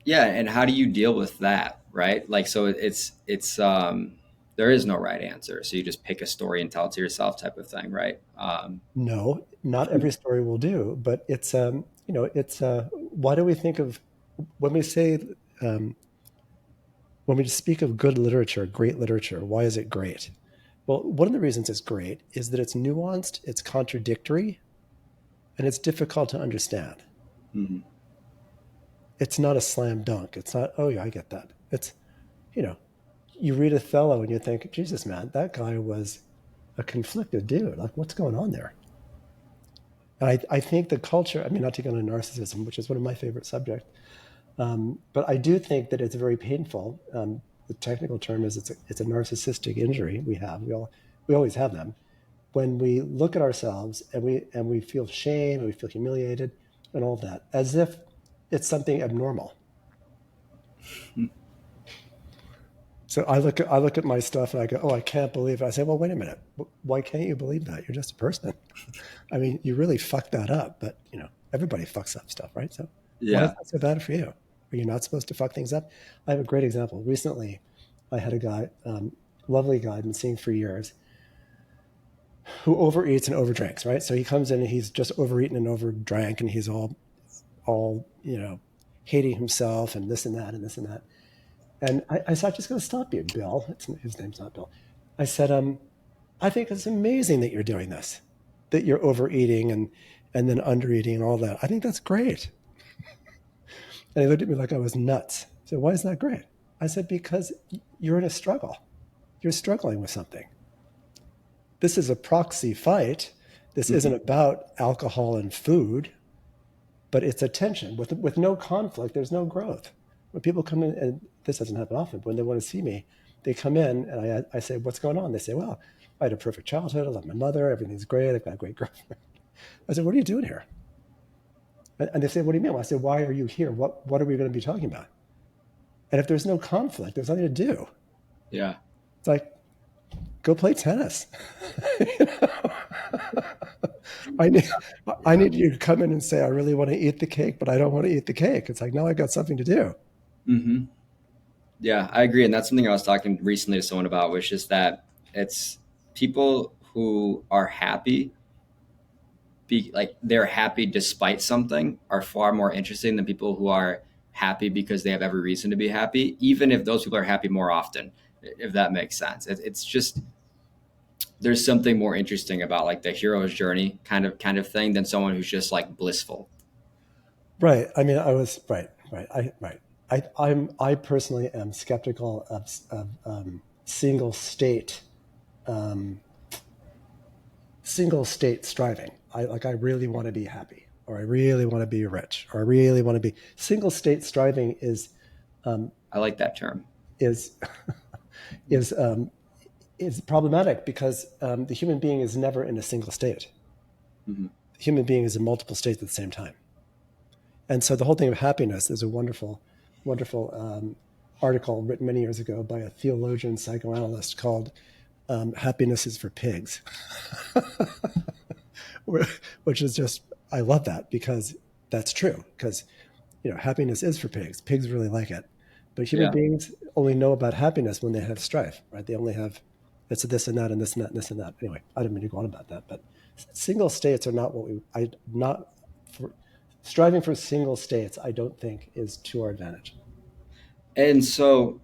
[SPEAKER 2] Yeah. And how do you deal with that? Right. Like, so there is no right answer. So you just pick a story and tell it to yourself type of thing. Right.
[SPEAKER 1] No, not every story will do, but it's you know, it's why do we think of when we say um, when we speak of good literature, great literature, why is it great? Well, one of the reasons it's great is that it's nuanced, it's contradictory, and it's difficult to understand.
[SPEAKER 2] Hmm.
[SPEAKER 1] It's not a slam dunk. It's not, oh yeah, I get that. It's, you know, you read Othello and you think, Jesus, man, that guy was a conflicted dude. Like, what's going on there? And I think the culture, I mean, not to get into narcissism, which is one of my favorite subjects, but I do think that it's very painful. The technical term is it's a narcissistic injury we have. We always have them. When we look at ourselves and we feel shame and we feel humiliated and all of that, as if it's something abnormal. So I look at my stuff and I go, oh, I can't believe it. I say, well, wait a minute. Why can't you believe that? You're just a person. I mean, you really fucked that up, but you know, everybody fucks up stuff, right? So why is
[SPEAKER 2] Yeah.
[SPEAKER 1] that so bad for you? Are you not supposed to fuck things up? I have a great example. Recently, I had a guy, lovely guy, I've been seeing for years, who overeats and overdrinks, right? So he comes in and he's just overeaten and overdrank, and he's all you know, hating himself and this and that and this and that. And I said, I'm just going to stop you, Bill. His name's not Bill. I said, I think it's amazing that you're doing this, that you're overeating and then undereating and all that. I think that's great. And he looked at me like I was nuts. I said, why is that great? I said, because you're in a struggle. You're struggling with something. This is a proxy fight. This isn't
[SPEAKER 2] Hmm.
[SPEAKER 1] about alcohol and food, but it's a tension. With no conflict, there's no growth. When people come in, and this doesn't happen often, but when they want to see me, they come in and I say, what's going on? They say, well, I had a perfect childhood. I love my mother. Everything's great. I've got a great girlfriend. I said, what are you doing here? And they say, what do you mean? Well, I said, why are you here? What are we going to be talking about? And if there's no conflict, there's nothing to do.
[SPEAKER 2] Yeah.
[SPEAKER 1] It's like, go play tennis. You know? I need, I need you to come in and say, I really want to eat the cake, but I don't want to eat the cake. It's like, no, I got something to do.
[SPEAKER 2] Hmm. Yeah, I agree. And that's something I was talking recently to someone about, which is that it's people who are happy, like they're happy despite something, are far more interesting than people who are happy because they have every reason to be happy, even if those people are happy more often, if that makes sense. It's just, there's something more interesting about like the hero's journey kind of thing than someone who's just like blissful.
[SPEAKER 1] Right. I mean, I was right, right. I personally am skeptical of um, single state striving. I really want to be happy, or I really want to be rich, or I really want to be single state striving um,
[SPEAKER 2] I like that term.
[SPEAKER 1] is is is problematic because the human being is never in a single state.
[SPEAKER 2] Hmm.
[SPEAKER 1] The human being is in multiple states at the same time. And so the whole thing of happiness is a wonderful article written many years ago by a theologian psychoanalyst called "Happiness is for Pigs," which is just I love that because that's true. Because you know happiness is for pigs. Pigs really like it, but human
[SPEAKER 2] Yeah.
[SPEAKER 1] beings only know about happiness when they have strife, right? They only have it's this and that and this and that and this and that. Anyway, I didn't mean to go on about that, but single states are not what we. I not for striving for single states. I don't think is to our advantage.
[SPEAKER 2] And so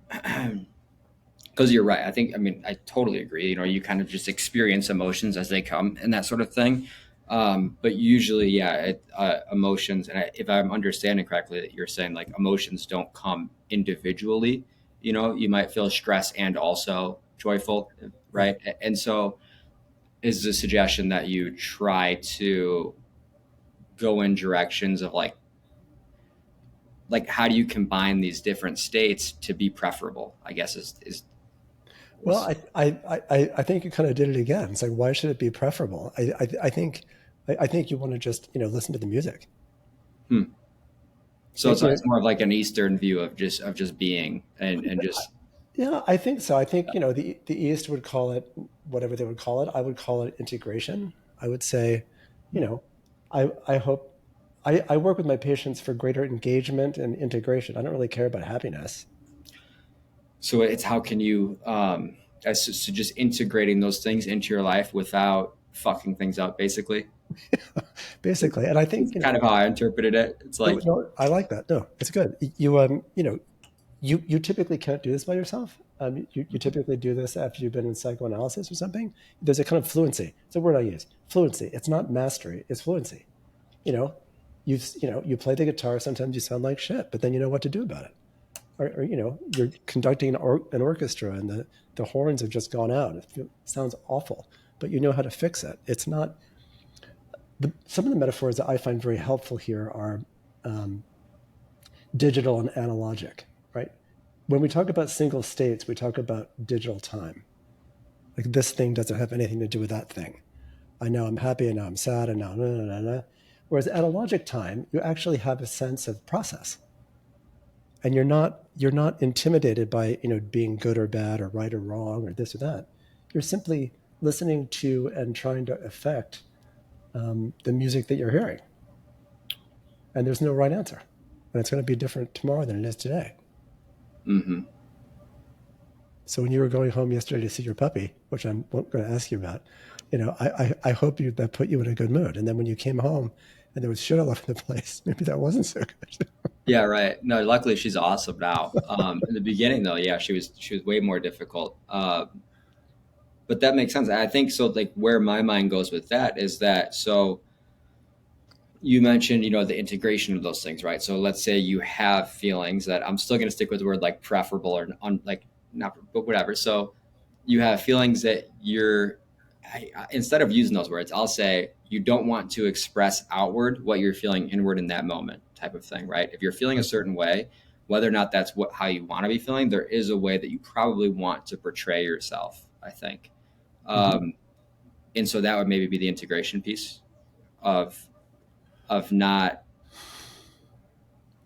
[SPEAKER 2] because you're right. I think, I mean, I totally agree. You know, you kind of just experience emotions as they come and that sort of thing. But usually, yeah, emotions, and if I'm understanding correctly, that you're saying like emotions don't come individually. You know, you might feel stress and also joyful,
[SPEAKER 1] Right.
[SPEAKER 2] right? And so, is the suggestion that you try to go in directions of like how do you combine these different states to be preferable? I guess
[SPEAKER 1] Well,
[SPEAKER 2] is
[SPEAKER 1] I think you kind of did it again. It's like, why should it be preferable? I think you want to just, listen to the music.
[SPEAKER 2] hmm. So
[SPEAKER 1] You know,
[SPEAKER 2] it's more of like an Eastern view of just being and just
[SPEAKER 1] yeah, I think so. I think, the East would call it whatever they would call it. I would call it integration. I would say, you know, I hope I work with my patients for greater engagement and integration. I don't really care about happiness.
[SPEAKER 2] so it's how can you so just integrating those things into your life without fucking things up basically.
[SPEAKER 1] Basically. And I think,
[SPEAKER 2] It's kind of how I interpreted it. It's
[SPEAKER 1] no,
[SPEAKER 2] like,
[SPEAKER 1] no, I like that. No, it's good. You typically can't do this by yourself. You typically do this after you've been in psychoanalysis or something. There's a kind of fluency. It's a word I use. Fluency. It's not mastery. It's fluency. You know, you play the guitar. Sometimes you sound like shit, but then you know what to do about it. Or you're conducting an orchestra and the horns have just gone out. It sounds awful, but you know how to fix it. It's not. Some of the metaphors that I find very helpful here are um, digital and analogic, right? When we talk about single states, we talk about digital time. Like this thing doesn't have anything to do with that thing. I know I'm happy and now I'm sad and now no no no no. Whereas analogic time, you actually have a sense of process, and you're not intimidated by being good or bad or right or wrong or this or that. You're simply listening to and trying to affect the music that you're hearing, and there's no right answer, and it's going to be different tomorrow than it is today.
[SPEAKER 2] mm-hmm.
[SPEAKER 1] So when you were going home yesterday to see your puppy, which I'm going to ask you about, I hope that put you in a good mood. And then when you came home and there was shit all over the place, maybe that wasn't so good.
[SPEAKER 2] Yeah, right. No, luckily she's awesome now. In the beginning though, yeah, she was way more difficult. But that makes sense. I think so. Like where my mind goes with that is that so you mentioned, you know, the integration of those things, right? So let's say you have feelings that I'm still going to stick with the word like preferable or like not, but whatever. So you have feelings that instead of using those words, I'll say you don't want to express outward what you're feeling inward in that moment type of thing, right? If you're feeling a certain way, whether or not that's how you want to be feeling, there is a way that you probably want to portray yourself, I think.
[SPEAKER 1] Mm-hmm.
[SPEAKER 2] Um, and so that would maybe be the integration piece of not.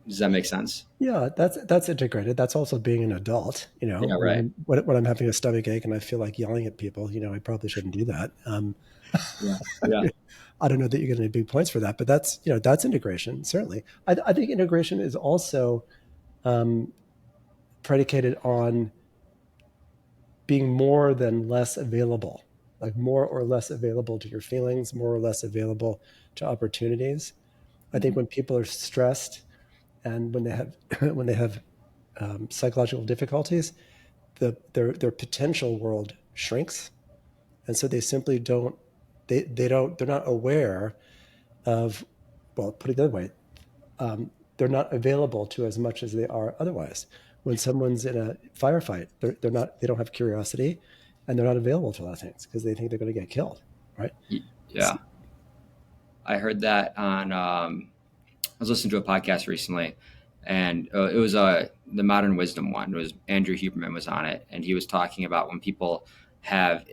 [SPEAKER 2] Does that make sense?
[SPEAKER 1] Yeah, that's integrated. That's also being an adult.
[SPEAKER 2] Yeah,
[SPEAKER 1] When
[SPEAKER 2] right.
[SPEAKER 1] I'm having a stomach ache and I feel like yelling at people, I probably shouldn't do that.
[SPEAKER 2] Yeah, yeah.
[SPEAKER 1] I don't know that you're getting any big points for that, but that's integration certainly. I think integration is also um, predicated on being more than less available, like more or less available to your feelings, more or less available to opportunities. I think
[SPEAKER 2] Mhm.
[SPEAKER 1] when people are stressed and when they have when they have psychological difficulties, their potential world shrinks, and so they simply don't they're not aware of, well, put it the other way, they're not available to as much as they are otherwise. When someone's in a firefight, they don't have curiosity, and they're not available to a lot of things because they think they're going to get killed, right?
[SPEAKER 2] Yeah. I heard that on. I was listening to a podcast recently, and it was the Modern Wisdom one. It was Andrew Huberman was on it, and he was talking about when people have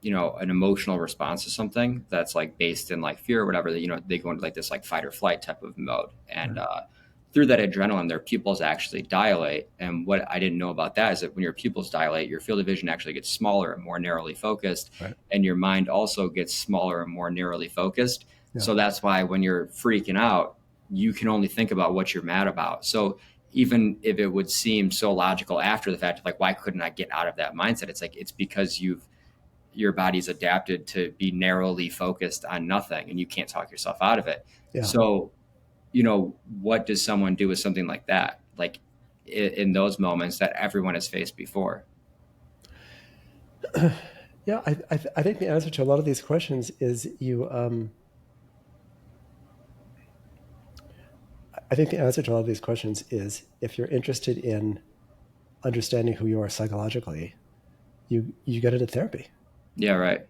[SPEAKER 2] you know, an emotional response to something that's like based in like fear or whatever. That you know they go into like this like fight or flight type of mode, and
[SPEAKER 1] Right.
[SPEAKER 2] through that adrenaline, their pupils actually dilate. And what I didn't know about that is that when your pupils dilate, your field of vision actually gets smaller and more narrowly focused,
[SPEAKER 1] Right.
[SPEAKER 2] and your mind also gets smaller and more narrowly focused.
[SPEAKER 1] Yeah.
[SPEAKER 2] So that's why when you're freaking out, you can only think about what you're mad about. So even if it would seem so logical after the fact, like why couldn't I get out of that mindset? It's like it's because your body's adapted to be narrowly focused on nothing, and you can't talk yourself out of it.
[SPEAKER 1] Yeah.
[SPEAKER 2] So you know, what does someone do with something like that? Like, in those moments that everyone has faced before.
[SPEAKER 1] Yeah, I think the answer to a lot of these questions is you. I think the answer to a lot of these questions is if you're interested in understanding who you are psychologically, you get into therapy,
[SPEAKER 2] Yeah, right.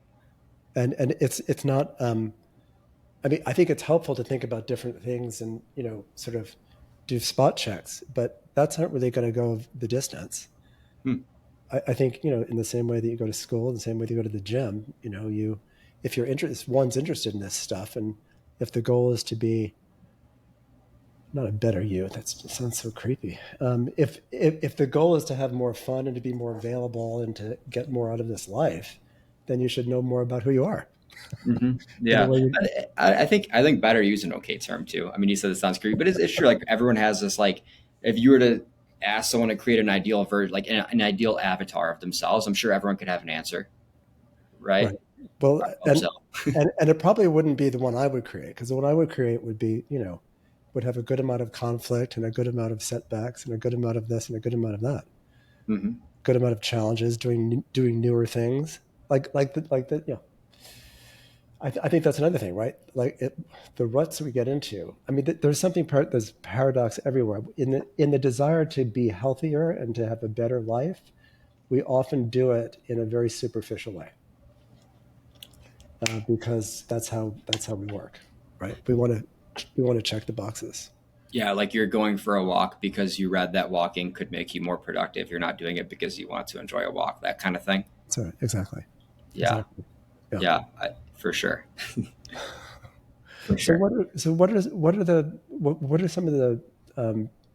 [SPEAKER 1] and it's not. I mean, I think it's helpful to think about different things and sort of do spot checks, but that's not really going to go the distance.
[SPEAKER 2] Hmm.
[SPEAKER 1] I think in the same way that you go to school, the same way that you go to the gym, you if you're interested, one's interested in this stuff, and if the goal is to be not a better you, that sounds so creepy. If the goal is to have more fun and to be more available and to get more out of this life, then you should know more about who you are.
[SPEAKER 2] Hmm.
[SPEAKER 1] In the
[SPEAKER 2] Yeah,
[SPEAKER 1] way you,
[SPEAKER 2] I think better use an okay term too. I mean, you said it sounds creepy, but it's true. Like everyone has this like, if you were to ask someone to create an ideal version, like an ideal avatar of themselves, I'm sure everyone could have an answer,
[SPEAKER 1] right.
[SPEAKER 2] right?
[SPEAKER 1] Well,
[SPEAKER 2] I hope so.
[SPEAKER 1] and it probably wouldn't be the one I would create, because the one I would create would be, would have a good amount of conflict and a good amount of setbacks and a good amount of this and a good amount of that,
[SPEAKER 2] Hmm.
[SPEAKER 1] good amount of challenges, doing newer things, like the. I think that's another thing, right? The ruts we get into. I mean, there's something there's paradox everywhere in the desire to be healthier and to have a better life. We often do it in a very superficial way, because that's how we work, right? We want to check the boxes.
[SPEAKER 2] Yeah, like you're going for a walk because you read that walking could make you more productive. You're not doing it because you want to enjoy a walk, that kind of thing.
[SPEAKER 1] So exactly,
[SPEAKER 2] Yeah,
[SPEAKER 1] exactly, yeah.
[SPEAKER 2] yeah, for sure, for
[SPEAKER 1] So
[SPEAKER 2] sure.
[SPEAKER 1] what are some of the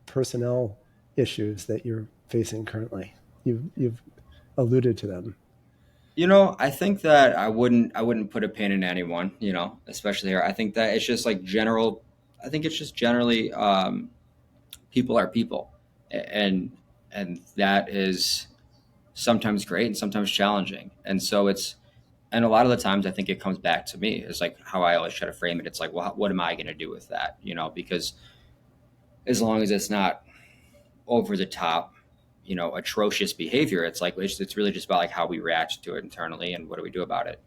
[SPEAKER 1] personnel issues that you're facing currently? You've alluded to them.
[SPEAKER 2] I think that I wouldn't put a pin in anyone, especially here. I think that it's just like general. I think it's just generally people are people, and that is sometimes great and sometimes challenging. And a lot of the times I think it comes back to me. It's like how I always try to frame it. It's like, well, what am I going to do with that? Because as long as it's not over the top, atrocious behavior, it's like it's really just about like how we react to it internally and what do we do about it.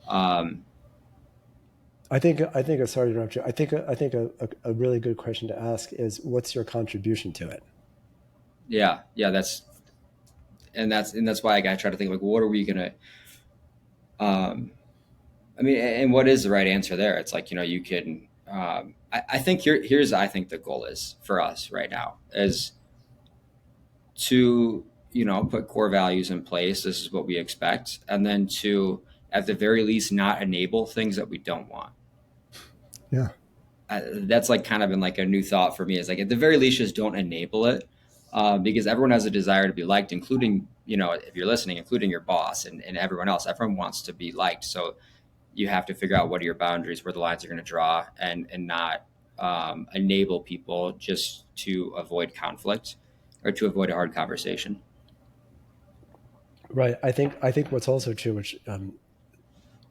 [SPEAKER 2] Um,
[SPEAKER 1] I think. Sorry to interrupt you. I think a really good question to ask is, what's your contribution to it?
[SPEAKER 2] yeah, yeah, that's why I got to try to think like, what are we gonna? Um, I mean, and what is the right answer there? It's like you can. I think here's I think the goal is for us right now is to put core values in place. This is what we expect, and then to at the very least not enable things that we don't want.
[SPEAKER 1] Yeah.
[SPEAKER 2] That's like kind of been like a new thought for me is like at the very least just don't enable it, because everyone has a desire to be liked, including if you're listening, including your boss and everyone else. Everyone wants to be liked, so you have to figure out what are your boundaries, where the lines are going to draw, and not enable people just to avoid conflict or to avoid a hard conversation.
[SPEAKER 1] Right. I think what's also true, which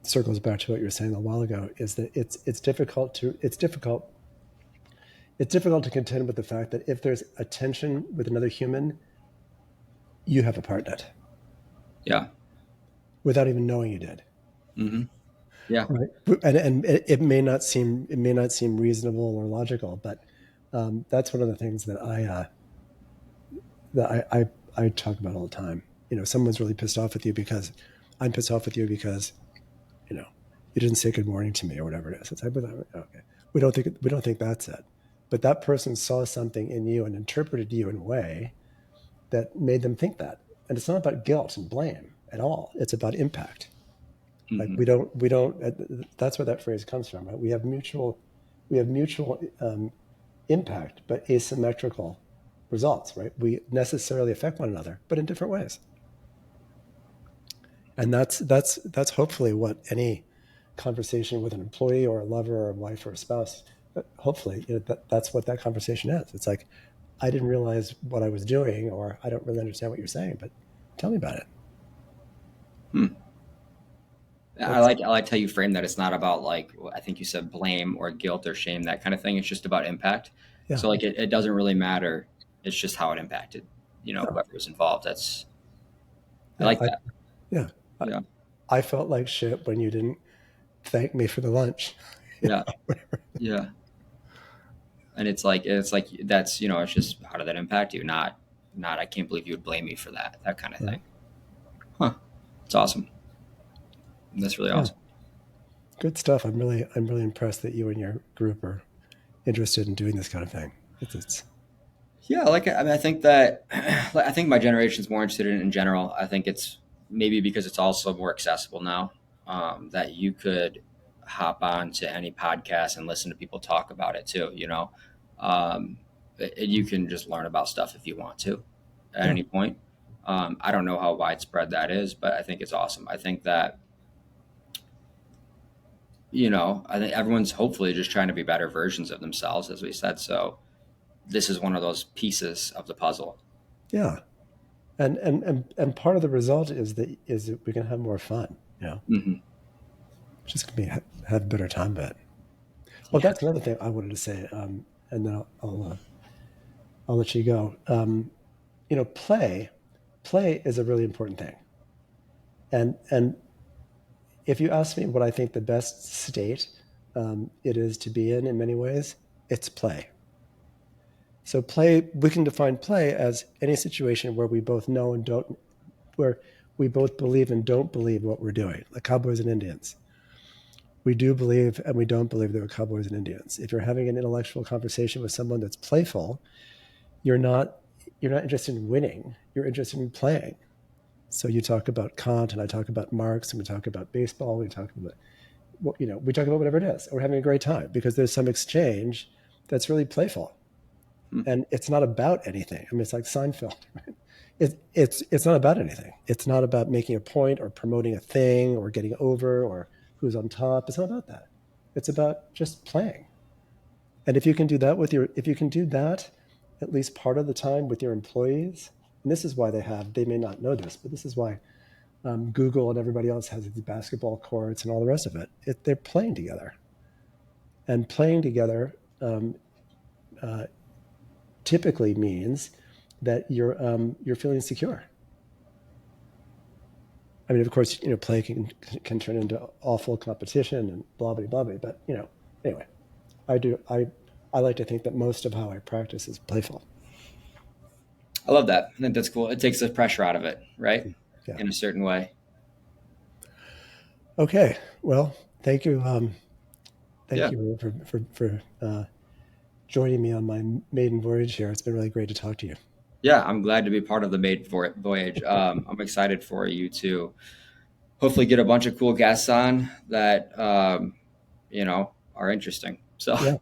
[SPEAKER 1] circles back to what you were saying a while ago, is that it's difficult to contend with the fact that if there's a tension with another human, you have a part in it
[SPEAKER 2] Yeah.
[SPEAKER 1] without even knowing you did.
[SPEAKER 2] Hmm. Yeah.
[SPEAKER 1] Right. And it may not seem reasonable or logical, but that's one of the things that I talk about all the time. Someone's really pissed off with you because I'm pissed off with you because you know you didn't say good morning to me or whatever it is. It's like, okay, we don't think that's it, but that person saw something in you and interpreted you in a way that made them think that. And it's not about guilt and blame at all. It's about impact. Like
[SPEAKER 2] Hmm.
[SPEAKER 1] we don't. That's where that phrase comes from. Right? We have mutual impact, but asymmetrical results. Right? We necessarily affect one another, but in different ways. And that's hopefully what any conversation with an employee or a lover or a wife or a spouse. Hopefully, that's what that conversation is. It's like, I didn't realize what I was doing, or I don't really understand what you're saying, but tell me about it.
[SPEAKER 2] Hmm. I
[SPEAKER 1] That's
[SPEAKER 2] like I like how you frame that. It's not about like I think you said blame or guilt or shame, that kind of thing. It's just about impact.
[SPEAKER 1] yeah,
[SPEAKER 2] So like it doesn't really matter. It's just how it impacted,
[SPEAKER 1] Yeah,
[SPEAKER 2] whoever was involved. That's I
[SPEAKER 1] yeah,
[SPEAKER 2] like that.
[SPEAKER 1] yeah. I,
[SPEAKER 2] Yeah,
[SPEAKER 1] I felt like shit when you didn't thank me for the lunch.
[SPEAKER 2] yeah, yeah. And it's like that's it's just how did that impact you? Not I can't believe you would blame me for that kind of
[SPEAKER 1] Right.
[SPEAKER 2] thing. Huh? It's awesome. That's really
[SPEAKER 1] Yeah,
[SPEAKER 2] awesome.
[SPEAKER 1] good stuff. I'm really impressed that you and your group are interested in doing this kind of thing. It's
[SPEAKER 2] Yeah, I mean, I think that like, I think my generation's more interested in general. I think it's maybe because it's also more accessible now, that you could hop on to any podcast and listen to people talk about it too. Um, you can just learn about stuff if you want to at
[SPEAKER 1] yeah,
[SPEAKER 2] any point. I don't know how widespread that is, but I think it's awesome. I think that I think everyone's hopefully just trying to be better versions of themselves, as we said. So this is one of those pieces of the puzzle.
[SPEAKER 1] yeah. And part of the result is that we can have more fun.
[SPEAKER 2] Hmm.
[SPEAKER 1] Just gonna have a better time of it. Oh,
[SPEAKER 2] Yeah.
[SPEAKER 1] that's another thing I wanted to say, and then I'll let you go. Play is a really important thing, and if you ask me what I think the best state it is to be in many ways, it's play. So play, we can define play as any situation where we both know and don't, where we both believe and don't believe what we're doing, like cowboys and Indians. We do believe and we don't believe that we're cowboys and Indians. If you're having an intellectual conversation with someone that's playful, you're not you're not interested in winning. You're interested in playing. So you talk about Kant and I talk about Marx and we talk about baseball. We talk about we talk about whatever it is. We're having a great time because there's some exchange that's really playful,
[SPEAKER 2] Hmm.
[SPEAKER 1] and it's not about anything. I mean, it's like Seinfeld. Right? It's not about anything. It's not about making a point or promoting a thing or getting over or who's on top. It's not about that. It's about just playing. And if you can do that at least part of the time with your employees, and this is why they may not know this, but this is why Google and everybody else has these basketball courts and all the rest of it. They're playing together, and playing together uh, typically means that you're feeling secure. I mean, of course, play can turn into awful competition and blah blah blah blah. But anyway, I like to think that most of how I practice is playful.
[SPEAKER 2] I love that. I think that's cool. It takes the pressure out of it, right?
[SPEAKER 1] Yeah.
[SPEAKER 2] In a certain way.
[SPEAKER 1] Okay. Well, thank you. Thank
[SPEAKER 2] Yeah.
[SPEAKER 1] you for joining me on my maiden voyage here. It's been really great to talk to you.
[SPEAKER 2] Yeah. I'm glad to be part of the maid voyage. I'm excited for you to hopefully get a bunch of cool guests on that, are interesting. So
[SPEAKER 1] Yeah.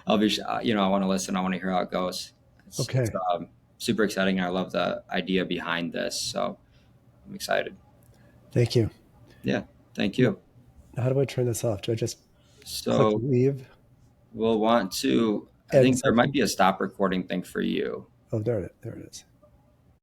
[SPEAKER 2] I'll be, I want to listen. I want to hear how it goes. It's
[SPEAKER 1] Okay.
[SPEAKER 2] super exciting. And I love the idea behind this. So I'm excited.
[SPEAKER 1] Thank you.
[SPEAKER 2] Yeah. Thank
[SPEAKER 1] Now,
[SPEAKER 2] you.
[SPEAKER 1] how do I turn this off? Do I just click
[SPEAKER 2] So
[SPEAKER 1] leave,
[SPEAKER 2] we'll want to, I
[SPEAKER 1] end
[SPEAKER 2] think there might
[SPEAKER 1] session?
[SPEAKER 2] be a stop recording thing for you.
[SPEAKER 1] Oh, there it is.